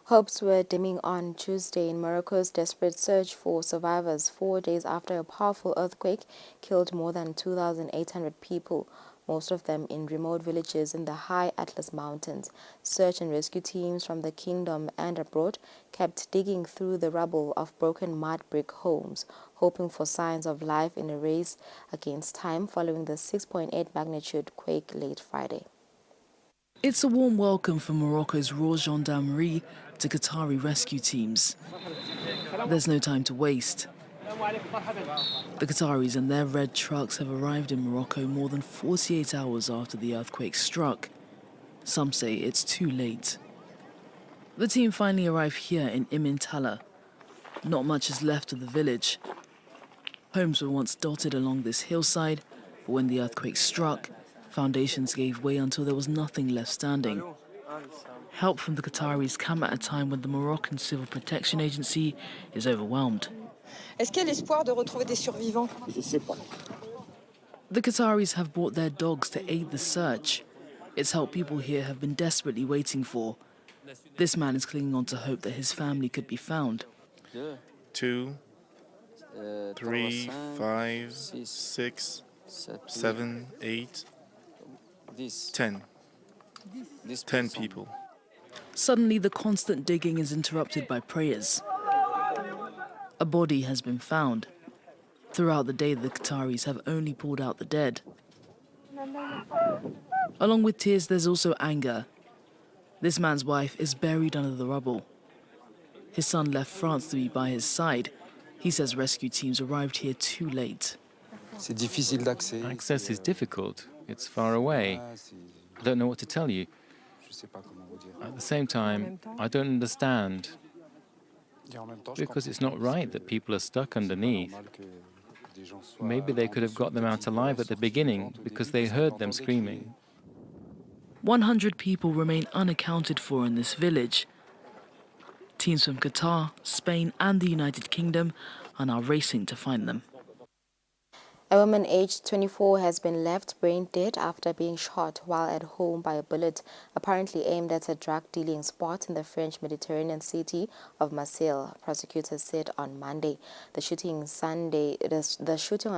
Hopes were dimming on Tuesday in Morocco's desperate search for survivors 4 days after a powerful earthquake killed more than 2,800 people, most of them in remote villages in the high Atlas Mountains. Search and rescue teams from the kingdom and abroad kept digging through the rubble of broken mud brick homes, hoping for signs of life in a race against time following the 6.8 magnitude quake late Friday. It's a warm welcome from Morocco's Royal Gendarmerie to Qatari rescue teams. There's no time to waste. The Qataris and their red trucks have arrived in Morocco more than 48 hours after the earthquake struck. Some say it's too late. The team finally arrived here in Imintala. Not much is left of the village. Homes were once dotted along this hillside, but when the earthquake struck, foundations gave way until there was nothing left standing. Help from the Qataris come at a time when the Moroccan Civil Protection Agency is overwhelmed. Est-ce qu'il y a l'espoir de retrouver des survivants? Je sais pas. The Qataris have brought their dogs to aid the search. It's help people here have been desperately waiting for. This man is clinging on to hope that his family could be found. 2, 3, 5, 6, 7, 8, 10. 10 people. Suddenly, the constant digging is interrupted by prayers. A body has been found. Throughout the day, the Qataris have only pulled out the dead. Along with tears, there's also anger. This man's wife is buried under the rubble. His son left France to be by his side. He says rescue teams arrived here too late. Access is difficult. It's far away. I don't know what to tell you. At the same time, I don't understand. Because it's not right that people are stuck underneath. Maybe they could have got them out alive at the beginning because they heard them screaming. 100 people remain unaccounted for in this village. Teams from Qatar, Spain, and the United Kingdom are now racing to find them. A woman aged 24 has been left brain dead after being shot while at home by a bullet apparently aimed at a drug-dealing spot in the French Mediterranean city of Marseille, prosecutors said on Monday. The shooting on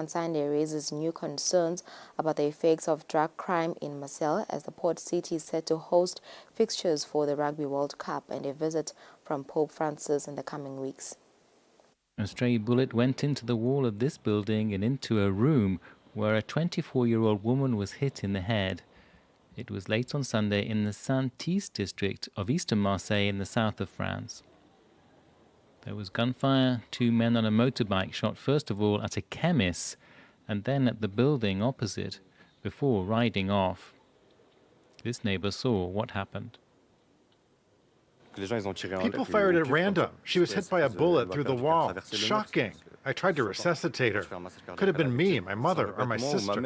Sunday raises new concerns about the effects of drug crime in Marseille as the port city is set to host fixtures for the Rugby World Cup and a visit from Pope Francis in the coming weeks. A stray bullet went into the wall of this building and into a room where a 24-year-old woman was hit in the head. It was late on Sunday in the Saint-Thys district of eastern Marseille in the south of France. There was gunfire. 2 men on a motorbike shot first of all at a chemist and then at the building opposite before riding off. This neighbor saw what happened. People fired at random. She was hit by a bullet through the wall. Shocking. I tried to resuscitate her. Could have been me, my mother, or my sister.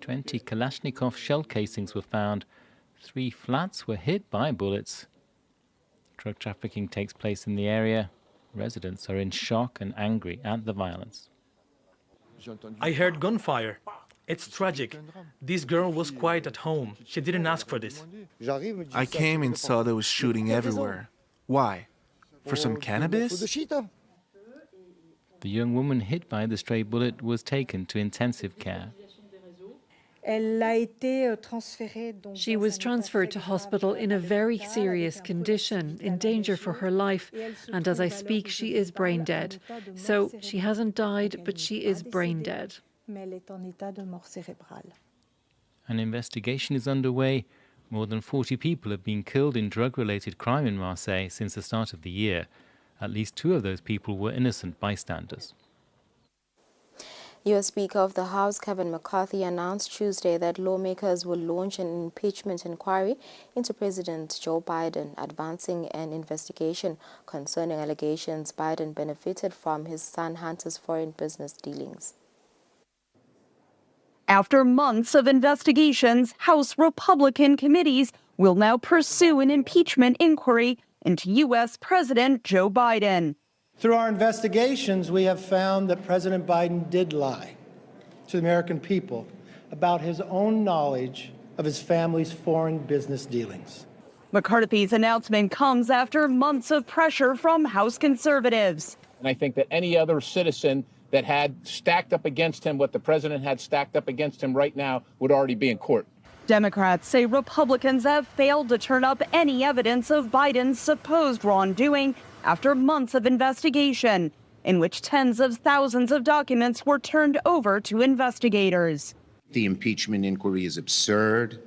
20 Kalashnikov shell casings were found. 3 flats were hit by bullets. Drug trafficking takes place in the area. Residents are in shock and angry at the violence. I heard gunfire. It's tragic. This girl was quiet at home. She didn't ask for this. I came and saw there was shooting everywhere. Why? For some cannabis? The young woman hit by the stray bullet was taken to intensive care. She was transferred to hospital in a very serious condition, in danger for her life, and as I speak, she is brain dead. So she hasn't died, but she is brain dead. An investigation is underway. More than 40 people have been killed in drug-related crime in Marseille since the start of the year. At least 2 of those people were innocent bystanders. U.S. Speaker of the House Kevin McCarthy announced Tuesday that lawmakers will launch an impeachment inquiry into President Joe Biden, advancing an investigation concerning allegations Biden benefited from his son Hunter's foreign business dealings. After months of investigations, House Republican committees will now pursue an impeachment inquiry into U.S. President Joe Biden. Through our investigations, we have found that President Biden did lie to the American people about his own knowledge of his family's foreign business dealings. McCarthy's announcement comes after months of pressure from House conservatives. And I think that any other citizen that had stacked up against him what the president had stacked up against him right now would already be in court. Democrats say Republicans have failed to turn up any evidence of Biden's supposed wrongdoing after months of investigation, in which tens of thousands of documents were turned over to investigators. The impeachment inquiry is absurd.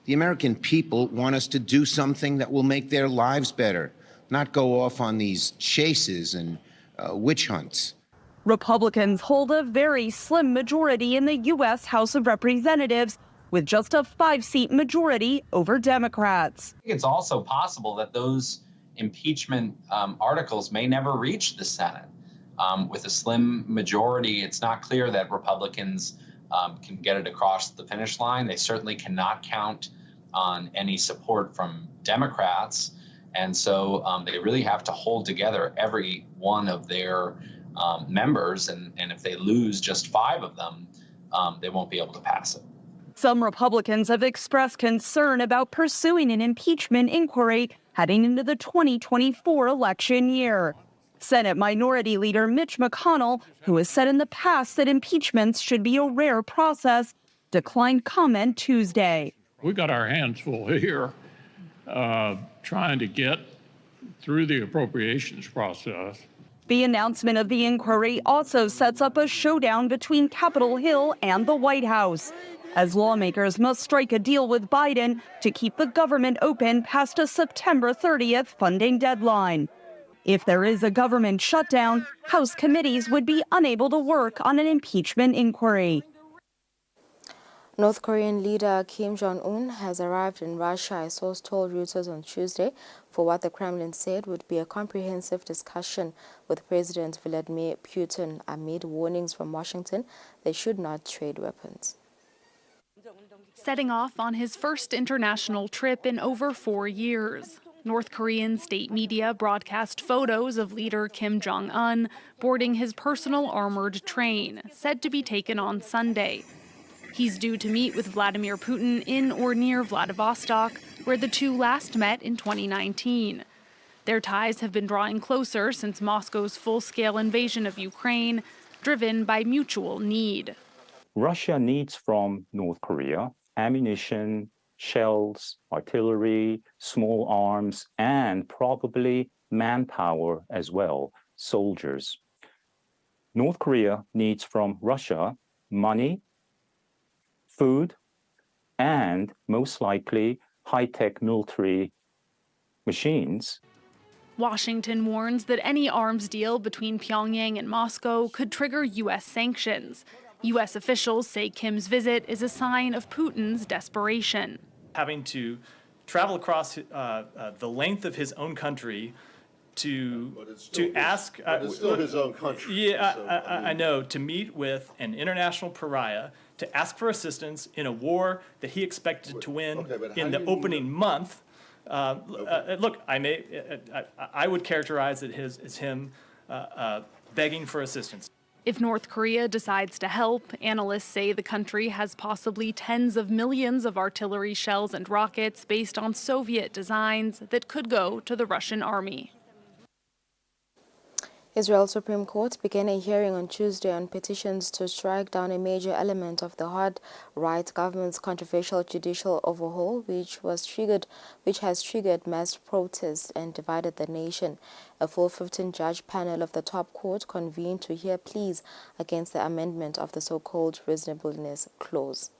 The American people want us to do something that will make their lives better, not go off on these chases and witch hunts. Republicans hold a very slim majority in the U.S. House of Representatives, with just a 5-seat majority over Democrats. It's also possible that those impeachment articles may never reach the Senate. With a slim majority, it's not clear that Republicans can get it across the finish line. They certainly cannot count on any support from Democrats. And so they really have to hold together every one of their members. And if they lose just 5 of them, they won't be able to pass it. Some Republicans have expressed concern about pursuing an impeachment inquiry heading into the 2024 election year. Senate Minority Leader Mitch McConnell, who has said in the past that impeachments should be a rare process, declined comment Tuesday. We got our hands full here trying to get through the appropriations process. The announcement of the inquiry also sets up a showdown between Capitol Hill and the White House, as lawmakers must strike a deal with Biden to keep the government open past a September 30th funding deadline. If there is a government shutdown, House committees would be unable to work on an impeachment inquiry. North Korean leader Kim Jong-un has arrived in Russia, a source told Reuters on Tuesday, for what the Kremlin said would be a comprehensive discussion with President Vladimir Putin amid warnings from Washington they should not trade weapons. Setting off on his first international trip in over 4 years, North Korean state media broadcast photos of leader Kim Jong-un boarding his personal armored train, said to be taken on Sunday. He's due to meet with Vladimir Putin in or near Vladivostok, where the two last met in 2019. Their ties have been drawing closer since Moscow's full-scale invasion of Ukraine, driven by mutual need. Russia needs from North Korea ammunition, shells, artillery, small arms, and probably manpower as well, soldiers. North Korea needs from Russia money, food, and most likely high-tech military machines. Washington warns that any arms deal between Pyongyang and Moscow could trigger U.S. sanctions. U.S. officials say Kim's visit is a sign of Putin's desperation. Having to travel across the length of his own country to ask... But it's still his own country. Yeah, I know, to meet with an international pariah, to ask for assistance in a war that he expected to win in the opening month. Look, I would characterize it as him begging for assistance. If North Korea decides to help, analysts say the country has possibly tens of millions of artillery shells and rockets based on Soviet designs that could go to the Russian army. Israel's Supreme Court began a hearing on Tuesday on petitions to strike down a major element of the hard-right government's controversial judicial overhaul, which has triggered mass protests and divided the nation. A full 15-judge panel of the top court convened to hear pleas against the amendment of the so-called reasonableness clause.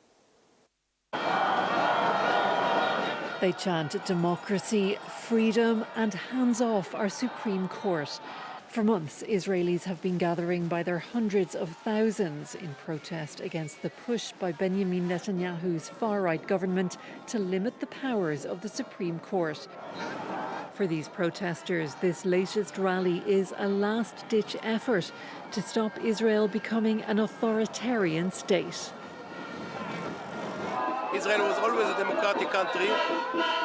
They chant democracy, freedom, and hands off our Supreme Court. For months, Israelis have been gathering by their hundreds of thousands in protest against the push by Benjamin Netanyahu's far-right government to limit the powers of the Supreme Court. For these protesters, this latest rally is a last-ditch effort to stop Israel becoming an authoritarian state. Israel was always a democratic country,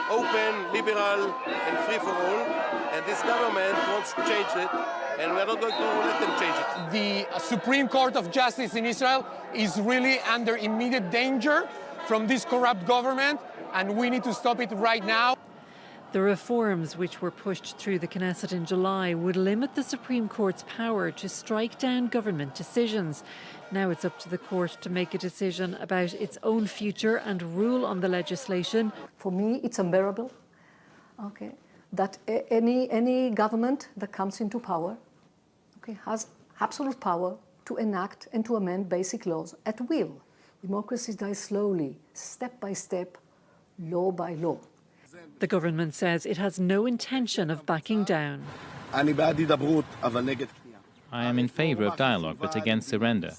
open, liberal, and free for all. And this government wants to change it, and we're not going to let them change it. The Supreme Court of Justice in Israel is really under immediate danger from this corrupt government, and we need to stop it right now. The reforms which were pushed through the Knesset in July would limit the Supreme Court's power to strike down government decisions. Now it's up to the court to make a decision about its own future and rule on the legislation. For me, it's unbearable. Okay. That any government that comes into power, okay, has absolute power to enact and to amend basic laws at will. Democracy dies slowly, step by step, law by law. The government says it has no intention of backing down. I am in favor of dialogue, but against surrender.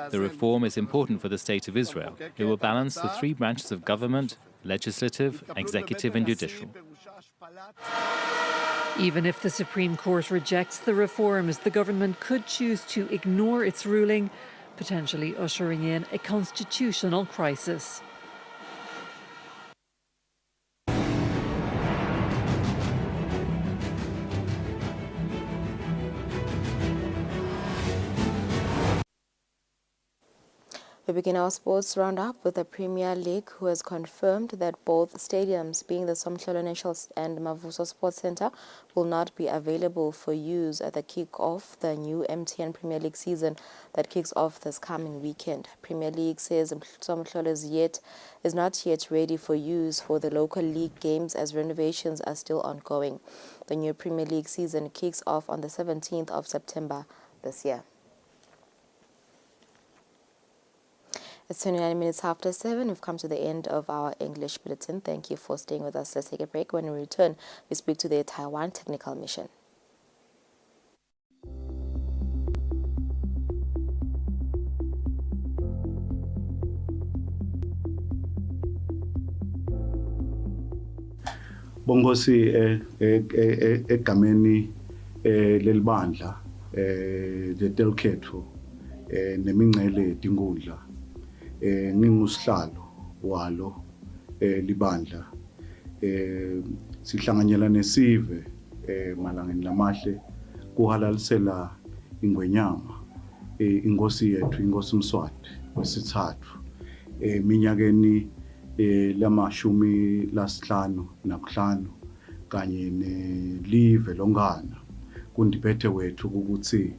The reform is important for the state of Israel. It will balance the three branches of government: legislative, executive, and judicial. Even if the Supreme Court rejects the reforms, the government could choose to ignore its ruling, potentially ushering in a constitutional crisis. We begin our sports roundup with the Premier League, who has confirmed that both stadiums, being the Somhlolo National and Mavuso Sports Centre, will not be available for use at the kick-off the new MTN Premier League season that kicks off this coming weekend. Premier League says Somhlolo is not yet ready for use for the local league games as renovations are still ongoing. The new Premier League season kicks off on the 17th of September this year. It's 29 minutes after 7. We've come to the end of our English bulletin. Thank you for staying with us. Let's take a break. When we return, we speak to the Taiwan technical mission. Bongosi egameni lelibandla letelkhetho nemingcele tinkundla ngingusihlalo walo libandla sihlanganyela nesive malangeni lamahle kuhalalisela ingwenyama inkosi yethu inkosi Mswati wesithathu minyakeni lamashumi lasihlanu nakuhlanu kanye nelive longana kundiphethe wethu ukuthi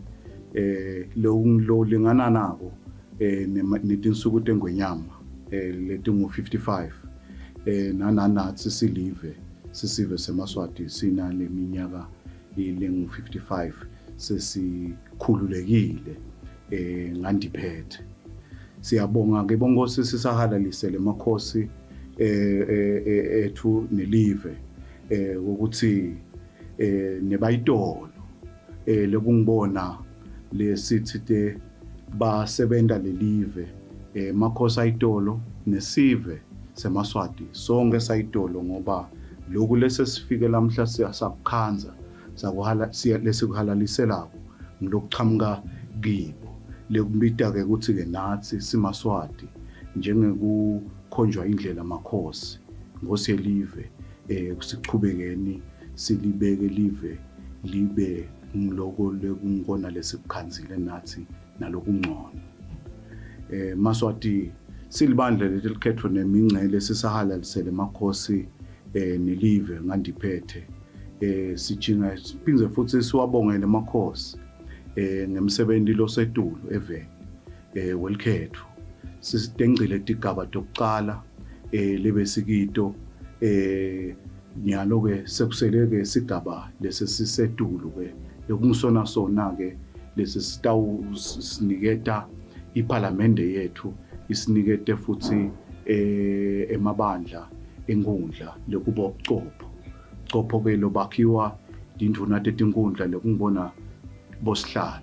lo lingana nabo netinsuku tengwenyama letingu 55 nananathi sisive seMaswati sina leminyaka ilengu 55 sesikhululekile ngandiphethe. Siyabonga ke bongosi sisahalalisele emakhosi ethu nelive ukuthi nebayitolo lekungibona lesithi te basebenta lelive makhosi ayitolo nesive seMaswati sonke sayitolo ngoba lokhu lesesifike lamhla siyasakukhanza sakuhala lesikuhalaliselako ngilokuchamuka kibo lekubita ke ukuthi ke nathi siMaswati njengekukhonjwa indlela makhosi ngosi yelive sichubekeni silibeke live libe ngiloko lekungona lesikukhanzile nathi nalokungcono. Maswati silibandla leli likhethwe nemingcele sisahalalisele makhosi nelive ngandiphethe. Sijinga siphinze futhi siwabongele makhosi ngemsebenzi losetulo eveni welikhetho. Sisidengcile tigaba tokuqala lebe sikito nyalo ke sekuseleke sigaba lesisisetulo ke lokungisona sona ke lesi sitawu siniketa iparlamente yethu isinikete futhi emabandla enkundla lokuba ubuchopho ke lobakhiwa induna tetinkundla lokungibona bosihlalo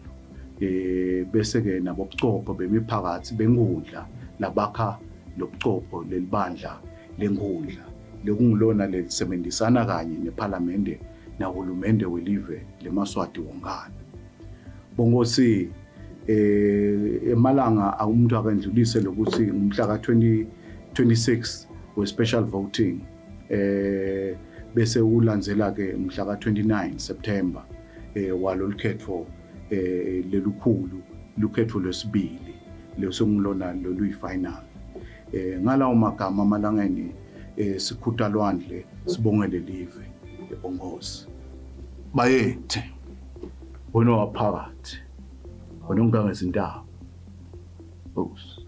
bese ke nabobuchopho bemiphakathi benkundla labakha lobuchopho lelibandla lenkundla lokungilona lelisebenzisana kanye neparlamente nahulumende welive leMaswati wonkana. Bongosi emalanga umuntu akandlulise lokuthi umhla ka-26 we-special voting bese ulandzela ke umhla ka-29 September walolukhetho lelukhulu lukhetho lwesibili lesongilona loluyi-final. Ngalawo magama amalangeni sikhutha lwandle sibongele live ebongozi bayethe wena waphakathi wena ungangezindaba bose.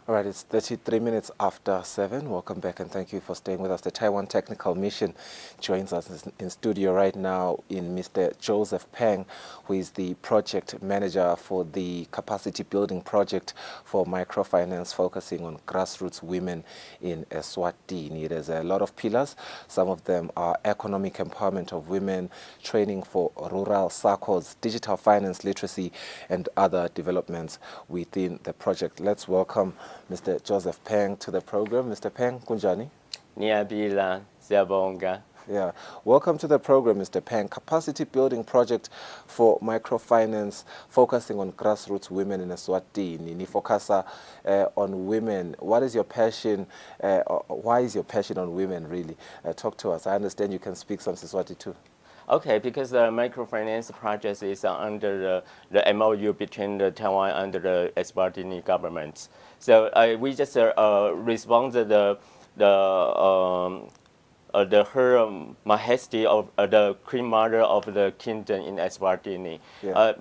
All right, it's 33 minutes after 7. Welcome back and thank you for staying with us. The Taiwan Technical Mission joins us in studio right now in Mr. Joseph Peng, who is the project manager for the capacity building project for microfinance focusing on grassroots women in Eswatini. There's a lot of pillars. Some of them are economic empowerment of women, training for rural circles, digital finance literacy, and other developments within the project. Let's welcome Mr. Joseph Peng to the program. Mr. Peng, kunjani? Niyabila, siyabonga. Yeah, welcome to the program, Mr. Peng. Capacity building project for microfinance focusing on grassroots women in Eswatini. Ni focus on women. What is your passion? Why is your passion on women, really? Talk to us. I understand you can speak some Siswati too. Okay, because the microfinance project is under the MOU between the Taiwan and the Eswatini government. So we just responded her Majesty of the Queen Mother of the Kingdom in Eswatini,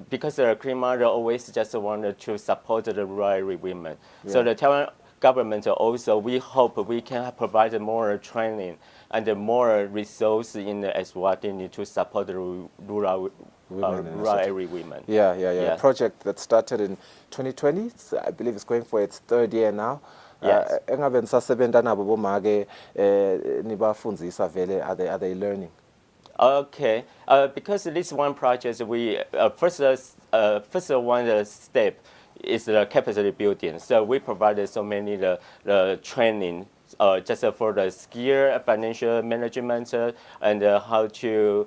because the Queen Mother always just wanted to support the rural women. Yeah. So the Taiwan government also, we hope we can provide more training and more resources in the Eswatini to support the rural area women. Yeah. Project that started in 2020. I believe it's going for its third year now. Yes. Are they learning? Okay, because this one project, we first one step is the capacity building. So we provided so many the training just for the skill, financial management, and how to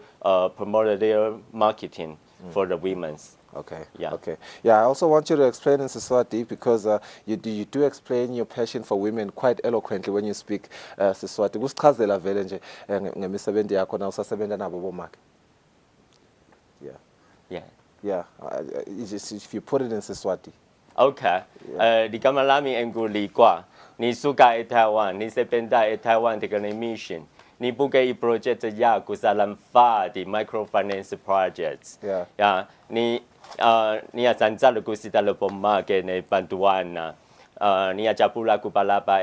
promote their marketing for the women's. Okay. Yeah. Okay. Yeah. I also want you to explain in Siswati because you do explain your passion for women quite eloquently when you speak Siswati. Kusichazela vele nje ngemisebenzi yakho na usasebenza nabo bomake. Yeah. If you put it in Siswati. Okay. Ligama lami engulikwa. Nisuka eTaiwan, nisebenta eTaiwan tekane mission. Nibuke i-project yakho salamfadi microfinance projects. Yeah. Niyazanzala kusitalo pomake ne bantuana. Niyajapula kupalapa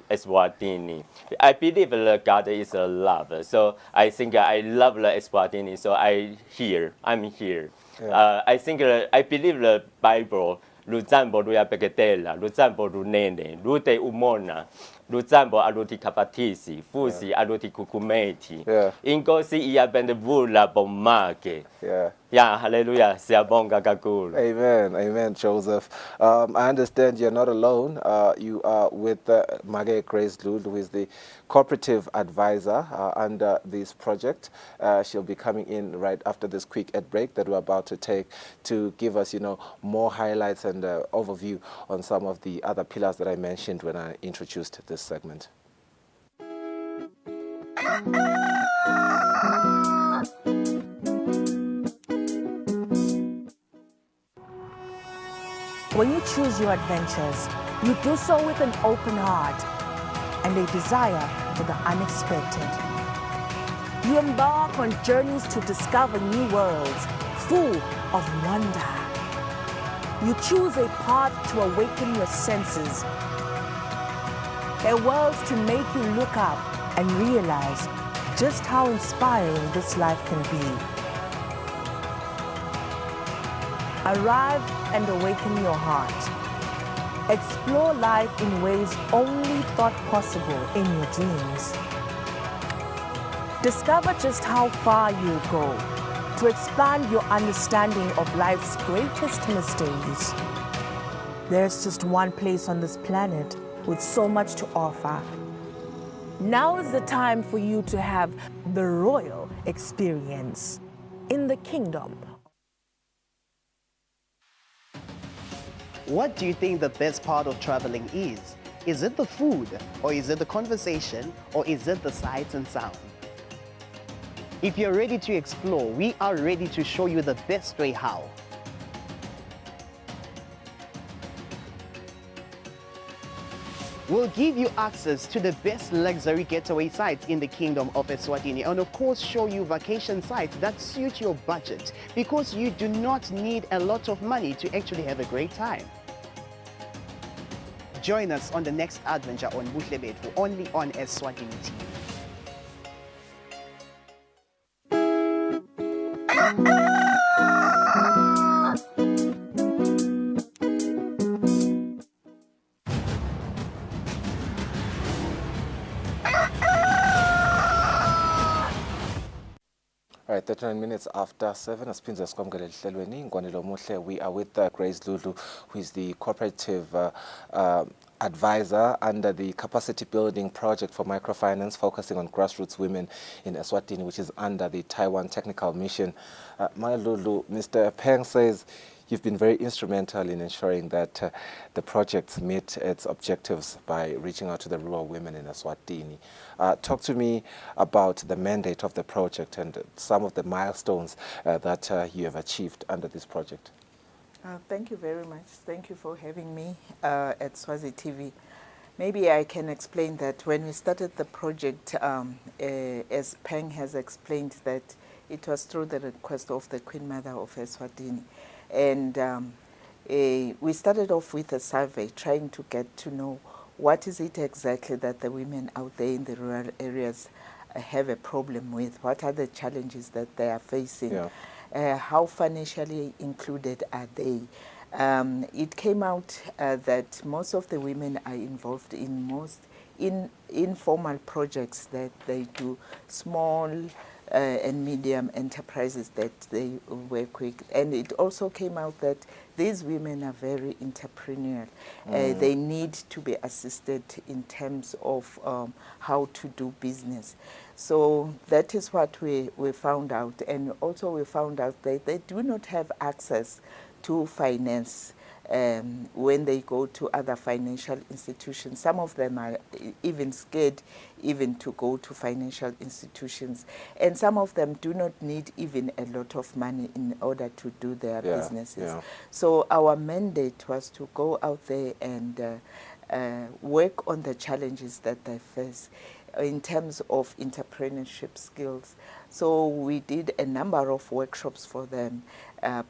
Eswatini. I believe God is a love. So I think I love the Eswatini. So I'm here. Yeah. I think I believe the Bible lutsambo luyabheketela, lutsambo lunene, lute umona, lutsambo aluthi kapatisi, fusi aluthi kukumeti. Inkosi iyabendevula bomake. Yeah, hallelujah. Siyabonga kakhulu. Amen, amen, Joseph. I understand you're not alone. You are with Mage Grace Lulu, who is the cooperative advisor under this project. She'll be coming in right after this quick ad break that we're about to take to give us, more highlights and overview on some of the other pillars that I mentioned when I introduced this segment. When you choose your adventures, you do so with an open heart and a desire for the unexpected. You embark on journeys to discover new worlds full of wonder. You choose a path to awaken your senses, a world to make you look up and realize just how inspiring this life can be. Arrive and awaken your heart. Explore life in ways only thought possible in your dreams. Discover just how far you'll go to expand your understanding of life's greatest mysteries. There's just one place on this planet with so much to offer. Now is the time for you to have the royal experience in the kingdom. What do you think the best part of traveling is? Is it the food, or is it the conversation, or is it the sights and sound? If you're ready to explore, we are ready to show you the best way how. We'll give you access to the best luxury getaway sites in the Kingdom of Eswatini, and of course show you vacation sites that suit your budget, because you do not need a lot of money to actually have a great time. Join us on the next adventure on Buhle Bethu, only on Eswatini TV. All right, 39 minutes after 7, we are with Grace Lulu, who is the cooperative advisor under the capacity building project for microfinance, focusing on grassroots women in Eswatini, which is under the Taiwan Technical Mission. Lulu, Mr. Peng says you've been very instrumental in ensuring that the project meet its objectives by reaching out to the rural women in Eswatini. Talk to me about the mandate of the project and some of the milestones that you have achieved under this project. Thank you very much. Thank you for having me at Swazi TV. Maybe I can explain that when we started the project, as Peng has explained, that it was through the request of the Queen Mother of Eswatini. And we started off with a survey trying to get to know what is it exactly that the women out there in the rural areas have a problem with, what are the challenges that they are facing, how financially included are they. It came out that most of the women are involved in informal projects that they do, small and medium enterprises that they work with. And it also came out that these women are very entrepreneurial. They need to be assisted in terms of how to do business. So that is what we found out. And also we found out that they do not have access to finance when they go to other financial institutions. Some of them are even scared even to go to financial institutions. And some of them do not need even a lot of money in order to do their businesses. So our mandate was to go out there and work on the challenges that they face in terms of entrepreneurship skills. So we did a number of workshops for them,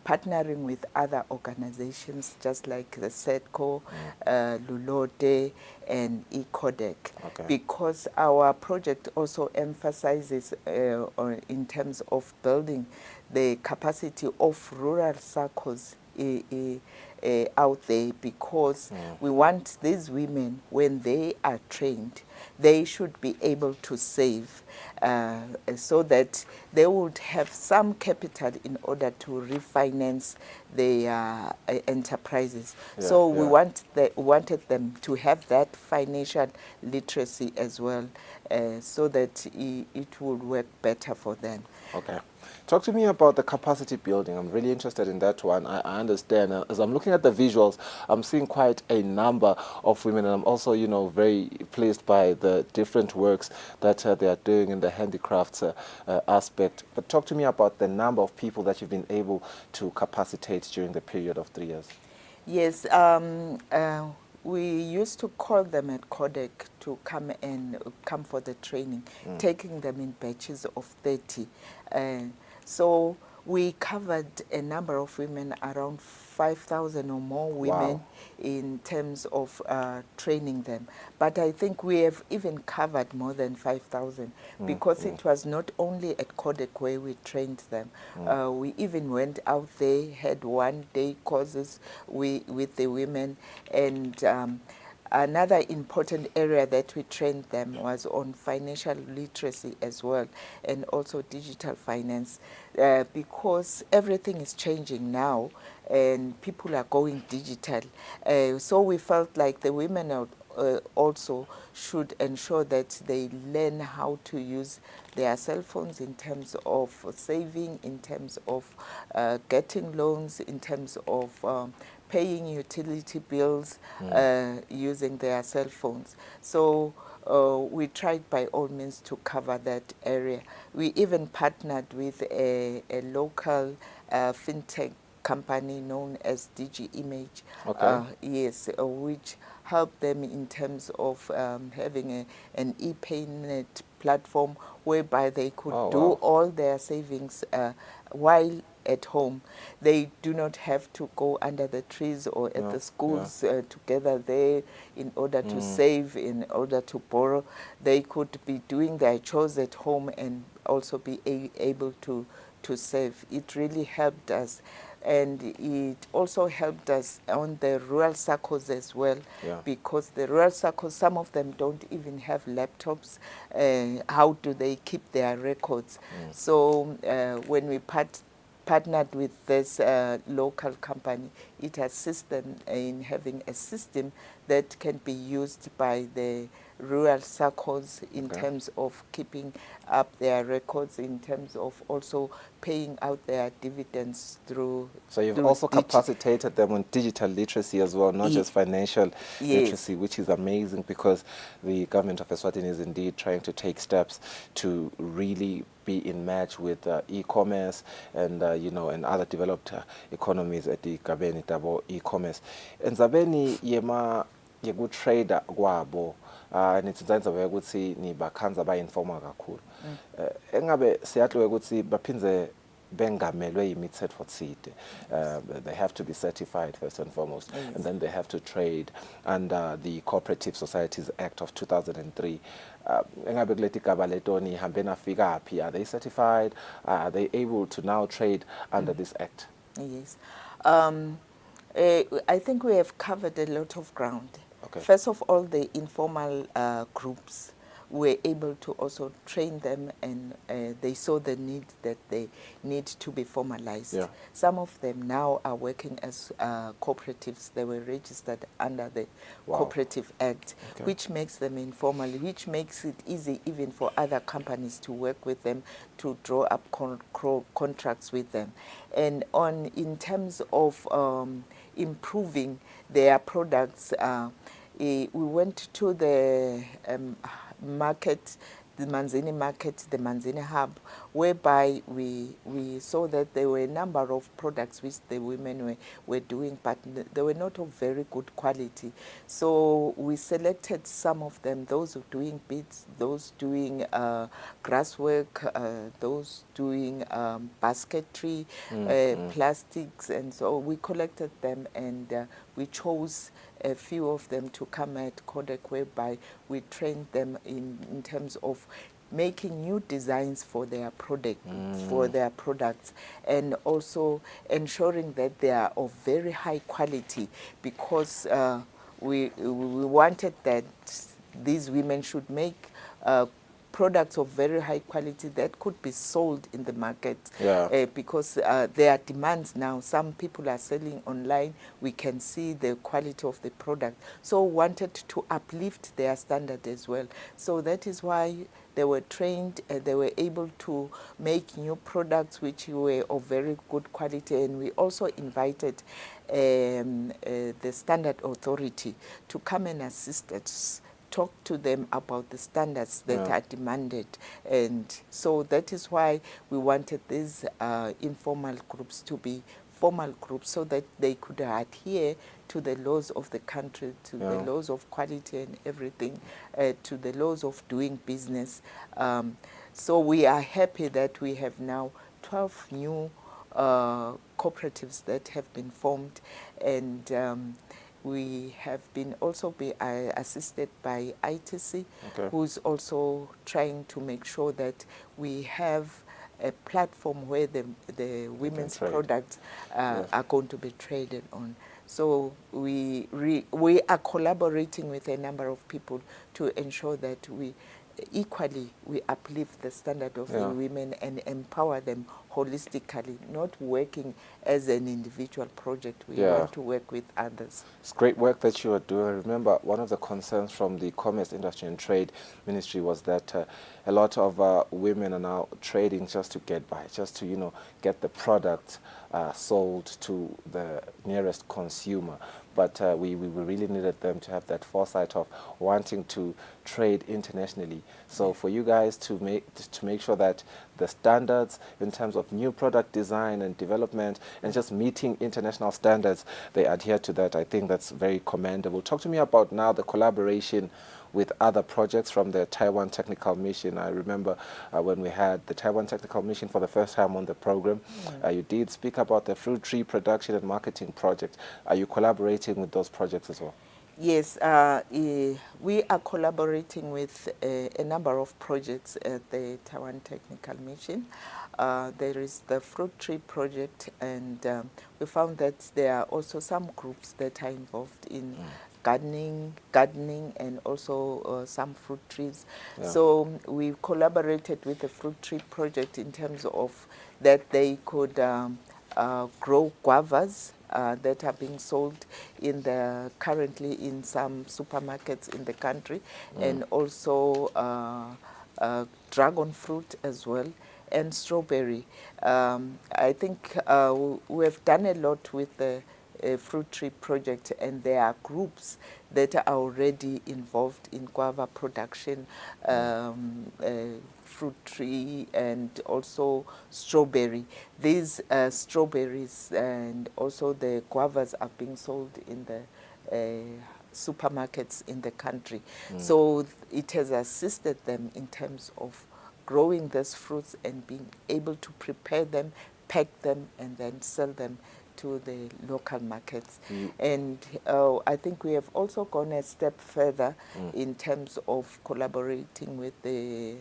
partnering with other organizations just like the SEDCO, Lulode, and ECODEC, because our project also emphasizes in terms of building the capacity of rural circles out there, because we want these women, when they are trained, they should be able to save so that they would have some capital in order to refinance their enterprises. So we wanted them to have that financial literacy as well, so that it would work better for them. Okay. Talk to me about the capacity building. I'm really interested in that one. I understand. As I'm looking at the visuals, I'm seeing quite a number of women, and I'm also, very pleased by the different works that they are doing in the handicrafts aspect. But talk to me about the number of people that you've been able to capacitate during the period of 3 years. Yes. We used to call them at Codec to come for the training, taking them in batches of 30. So we covered a number of women, around 5,000 or more women, in terms of training them. But I think we have even covered more than 5,000, because it was not only at Codec where we trained them. We even went out there, had one-day courses with the women, and another important area that we trained them was on financial literacy as well, and also digital finance, because everything is changing now and people are going digital. So we felt like the women also should ensure that they learn how to use their cell phones in terms of saving, in terms of getting loans, in terms of paying utility bills using their cell phones. So we tried by all means to cover that area. We even partnered with a local fintech company known as DG Image, which helped them in terms of having an e-payment platform whereby they could do all their savings while at home. They do not have to go under the trees or at the schools together there in order to save, in order to borrow. They could be doing their chores at home and also be able to save. It really helped us. And it also helped us on the rural circles as well, because the rural circles, some of them don't even have laptops. How do they keep their records? So when we partnered with this local company, it assists them in having a system that can be used by the rural circles in terms of keeping up their records, in terms of also paying out their dividends through. So you've also capacitated them on digital literacy as well, not just financial literacy, which is amazing, because the government of Eswatini is indeed trying to take steps to really be in match with e-commerce and and other developed economies at the Gabeni Dabo e-commerce. And Zabeni yema trader kwabo nitsinza ukuthi nibakhanza ba-informa kakhulu. Engabe siyahlwe ukuthi baphinze bengamelwe yimithetho thide. They have to be certified first and foremost, and then they have to trade under the Cooperative Societies Act of 2003. Engabe kuleti gaba letoni hambe nafika phi? Are they certified? Are they able to now trade under this act? Yes. I think we have covered a lot of ground. First of all, the informal groups were able to also train them, and they saw the need that they need to be formalized. Some of them now are working as cooperatives. They were registered under the Cooperative Act, which makes them informal, which makes it easy even for other companies to work with them, to draw up contracts with them. And in terms of improving their products, we went to the market, the Manzini market, the Manzini hub, whereby we saw that there were a number of products which the women were doing, but they were not of very good quality. So we selected some of them, those who doing beads, those doing grasswork, those doing basketry, plastics, and so we collected them, and we chose a few of them to come at Codec, whereby we trained them in terms of making new designs for their products, and also ensuring that they are of very high quality, because we wanted that these women should make products of very high quality that could be sold in the market, because there are demands now. Some people are selling online. We can see the quality of the product. So wanted to uplift their standard as well. So that is why they were trained, they were able to make new products which were of very good quality. And we also invited the Standard Authority to come and assist us, talk to them about the standards that are demanded. And so that is why we wanted these informal groups to be formal groups, so that they could adhere to the laws of the country, to the laws of quality and everything, to the laws of doing business. So we are happy that we have now 12 new cooperatives that have been formed, and we have been also assisted by ITC, who's also trying to make sure that we have a platform where the women's products are going to be traded on. So we are collaborating with a number of people to ensure that we uplift the standard of the women and empower them holistically, not working as an individual project. We want to work with others. It's great work that you are doing. I remember one of the concerns from the Commerce, Industry and Trade Ministry was that a lot of women are now trading just to get by, just to, get the product sold to the nearest consumer. But we really needed them to have that foresight of wanting to trade internationally. So for you guys to make sure that the standards in terms of new product design and development and just meeting international standards, they adhere to that. I think that's very commendable. Talk to me about now the collaboration with other projects from the Taiwan Technical Mission. I remember when we had the Taiwan Technical Mission for the first time on the program, you did speak about the fruit tree production and marketing project. Are you collaborating with those projects as well? Yes, we are collaborating with a number of projects at the Taiwan Technical Mission. There is the fruit tree project, and we found that there are also some groups that are involved in gardening, and also some fruit trees. So we collaborated with the fruit tree project in terms of that they could grow guavas that are being sold currently in some supermarkets in the country, and also dragon fruit as well, and strawberry. I think we have done a lot with the fruit tree project, and there are groups that are already involved in guava production, fruit tree, and also strawberry. These strawberries and also the guavas are being sold in the supermarkets in the country. So it has assisted them in terms of growing these fruits and being able to prepare them, pack them, and then sell them to the local markets. And I think we have also gone a step further in terms of collaborating with the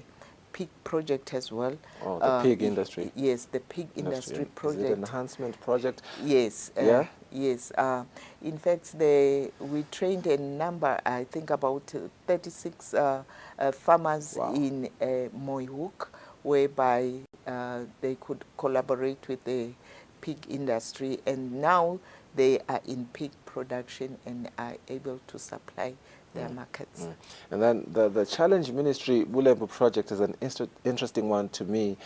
pig project as well. Oh, the pig industry. Yes, the pig industry project. Is it an enhancement project? Yes. Yes. In fact, we trained a number, I think about 36 farmers in Moyhook, whereby they could collaborate with the pig industry, and now they are in pig production and are able to supply their markets. And then the Challenge Ministry Bulembu project is an interesting one to me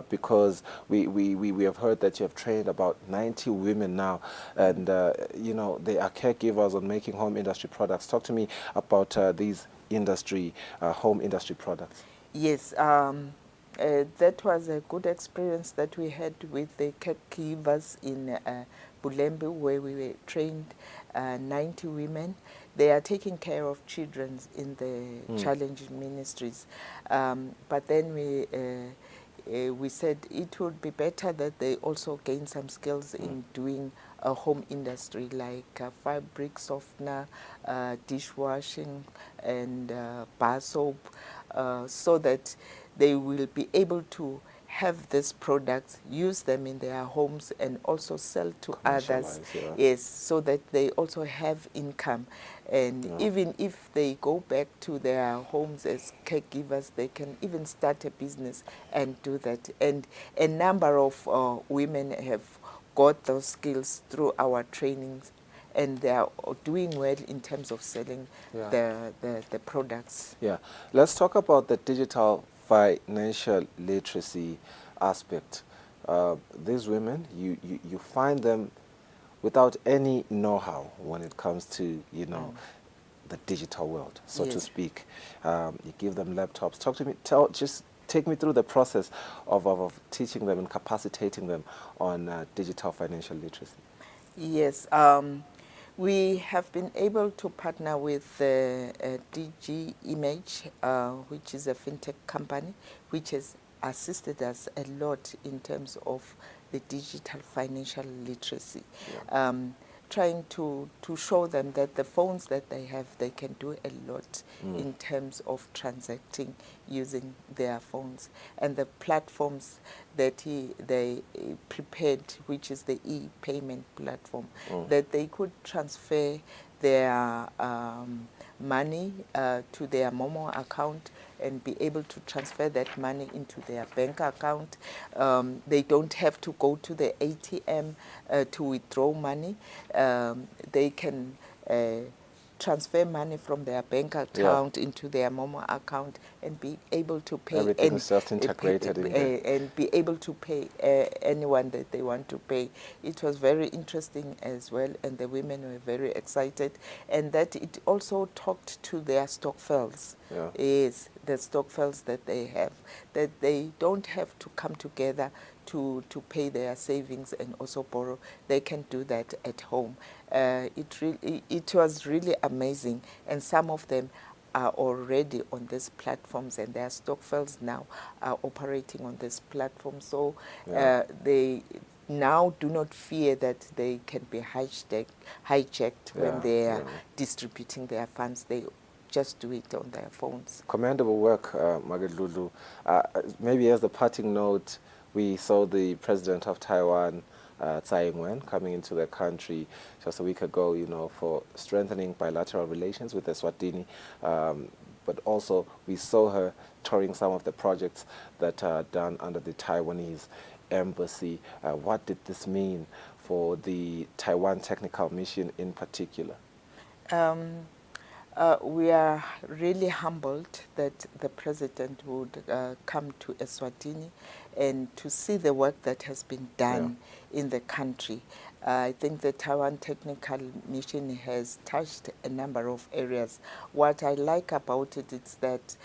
because we have heard that you have trained about 90 women now, and they are caregivers on making home industry products. Talk to me about these home industry products. Yes. That was a good experience that we had with the caregivers in Bulembu, where we were trained 90 women. They are taking care of children in the Challenge Ministries. But then we said it would be better that they also gain some skills in doing a home industry like fabric softener, dishwashing, and bar soap. so that they will be able to have these products, use them in their homes, and also sell to others. Yeah. Yes, so that they also have income. And even if they go back to their homes as caregivers, they can even start a business and do that. And a number of women have got those skills through our trainings, and they are doing well in terms of selling the products. Yeah. Let's talk about the digital financial literacy aspect. These women, you find them without any know-how when it comes to, the digital world, so to speak. You give them laptops. Talk to me, just take me through the process of teaching them and capacitating them on digital financial literacy. Yes. We have been able to partner with DG Image, which is a fintech company, which has assisted us a lot in terms of the digital financial literacy. Trying to show them that the phones that they have, they can do a lot in terms of transacting using their phones. And the platforms that they prepared, which is the e-payment platform, that they could transfer their money to their Momo account and be able to transfer that money into their bank account. They don't have to go to the ATM to withdraw money. They can transfer money from their bank account into their Momo account and be able to pay. Everything is just integrated in there. And be able to pay anyone that they want to pay. It was very interesting as well, and the women were very excited, and that it also talked to their stockpiles. Is the stockpiles that they have, that they don't have to come together to pay their savings and also borrow. They can do that at home. It was really amazing, and some of them are already on these platforms, and their stockpiles now are operating on this platform. So they now do not fear that they can be hijacked when they are distributing their funds. They just do it on their phones. Commendable work, Magadlulu. Maybe as the parting note, we saw the president of Taiwan, Tsai Ing-wen, coming into the country just a week ago, for strengthening bilateral relations with Eswatini. But also we saw her touring some of the projects that are done under the Taiwanese embassy. What did this mean for the Taiwan Technical Mission in particular? We are really humbled that the president would come to Eswatini and to see the work that has been done in the country. I think the Taiwan Technical Mission has touched a number of areas. What I like about it is that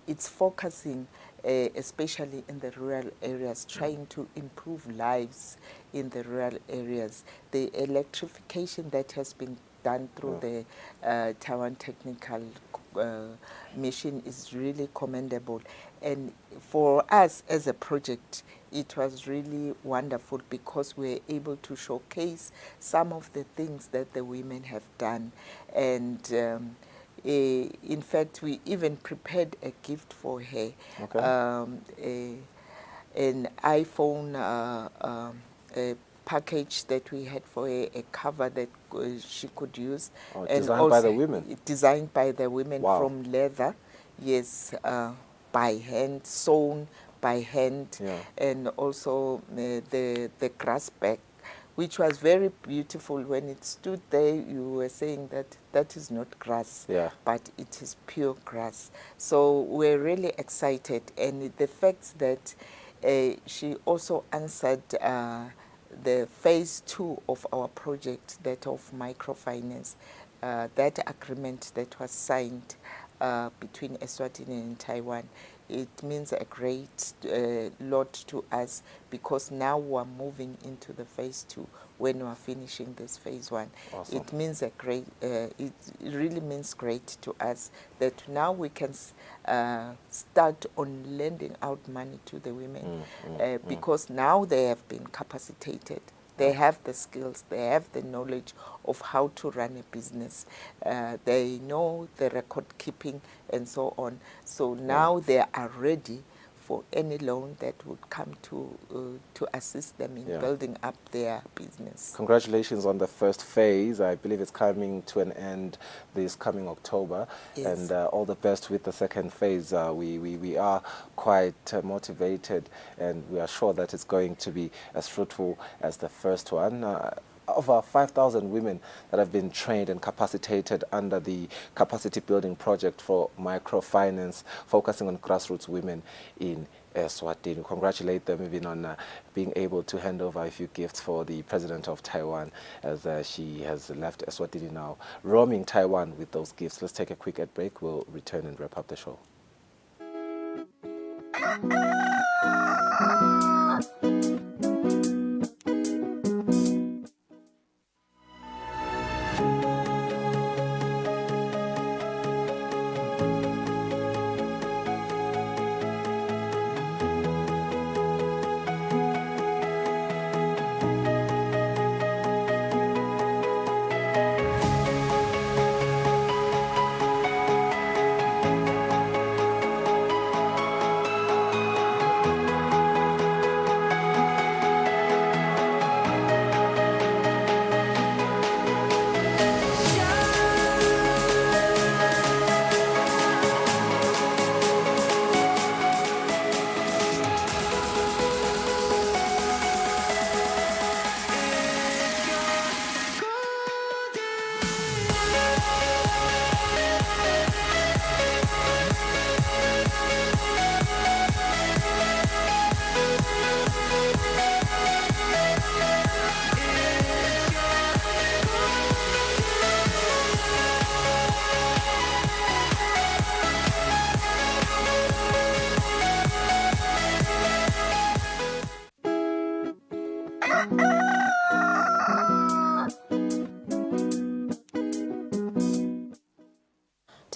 it's focusing especially in the rural areas, trying to improve lives in the rural areas. The electrification that has been done through the Taiwan Technical Mission is really commendable. And for us as a project, it was really wonderful because we were able to showcase some of the things that the women have done. And in fact, we even prepared a gift for her, an iPhone package that we had for her, a cover that she could use. And designed by the women? Designed by the women from leather, by hand, sewn by hand, and also the grass bag, which was very beautiful. When it stood there, you were saying that that is not grass, but it is pure grass. So we're really excited, and the fact that she also answered the phase 2 of our project, that of microfinance, that agreement that was signed between Eswatini and Taiwan. It means a great lot to us because now we're moving into the phase 2 when we're finishing this phase 1. Awesome. It means a great, it really means great to us that now we can start on lending out money to the women because now they have been capacitated They have the skills, they have the knowledge of how to run a business. They know the record keeping and so on. So now they are ready for any loan that would come to assist them in building up their business. Congratulations on the first phase. I believe it's coming to an end this coming October. Yes. And all the best with the second phase. We are quite motivated, and we are sure that it's going to be as fruitful as the first one. Over 5,000 women that have been trained and capacitated under the capacity building project for microfinance, focusing on grassroots women in Eswatini. Congratulate them even on being able to hand over a few gifts for the president of Taiwan, as she has left Eswatini now, roaming Taiwan with those gifts. Let's take a quick ad break. We'll return and wrap up the show.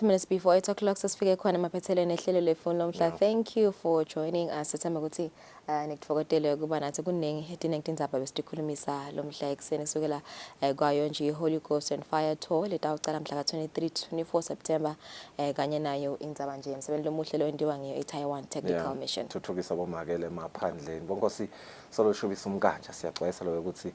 Minutes before 8 o'clock, sasifike khona maphethelene ehlelo lefoni lomhla. Thank you for joining us. Sithemba ukuthi nikuthokozele ukuba nathi kuningi edinektindzaba besitikhulumisa lomhla ekseni kusukela kwayo nje Holy Ghost and Fire Tour letawucala mhla ka-23 to 24 September kanye nayo indzaba nje emsebenzini lomuhle lowenziwa ngiyo eTaiwan Technical Mission. Thuthukisa bomakele emaphandleni. Bonkosi soloshubisa umkanja siyaxwayisa lo ukuthi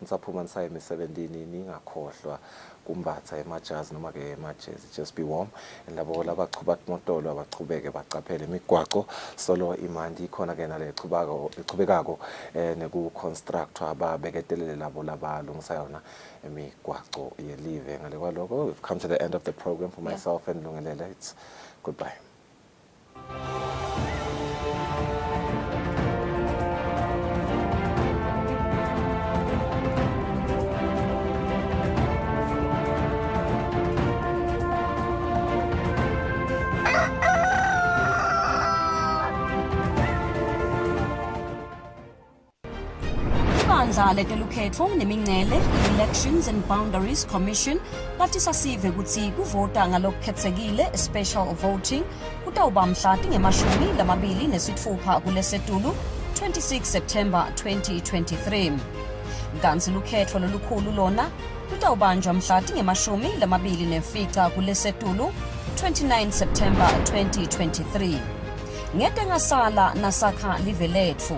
nisaphuma nisaye emisebenzini ningakhohlwa kumbatha emajazi noma ke emajezi. Just be warm. Labo labaqhuba imotolo abachubeke baqaphele imigwaqo solo imandi ikhona ke nale ichubekako neku constructor ababeketelele labo labalungisa yona imigwaqo yelive. Ngale kwaloko we've come to the end of the program. For myself and Lungelele, it's goodbye. Ibandla letelukhetfo nemingcele Elections and Boundaries Commission lathi sasive kutsi kuvota ngalokukhetsekile special voting kutawuba mhla tingemashumi-26 kuLesetulu 26 September 2023. Kanti lukhetfo lolukhulu lona lutawubanjwa mhla tingemashumi-29 kuLesetulu 29 September 2023. Ngete ngasala nasakha live letfu.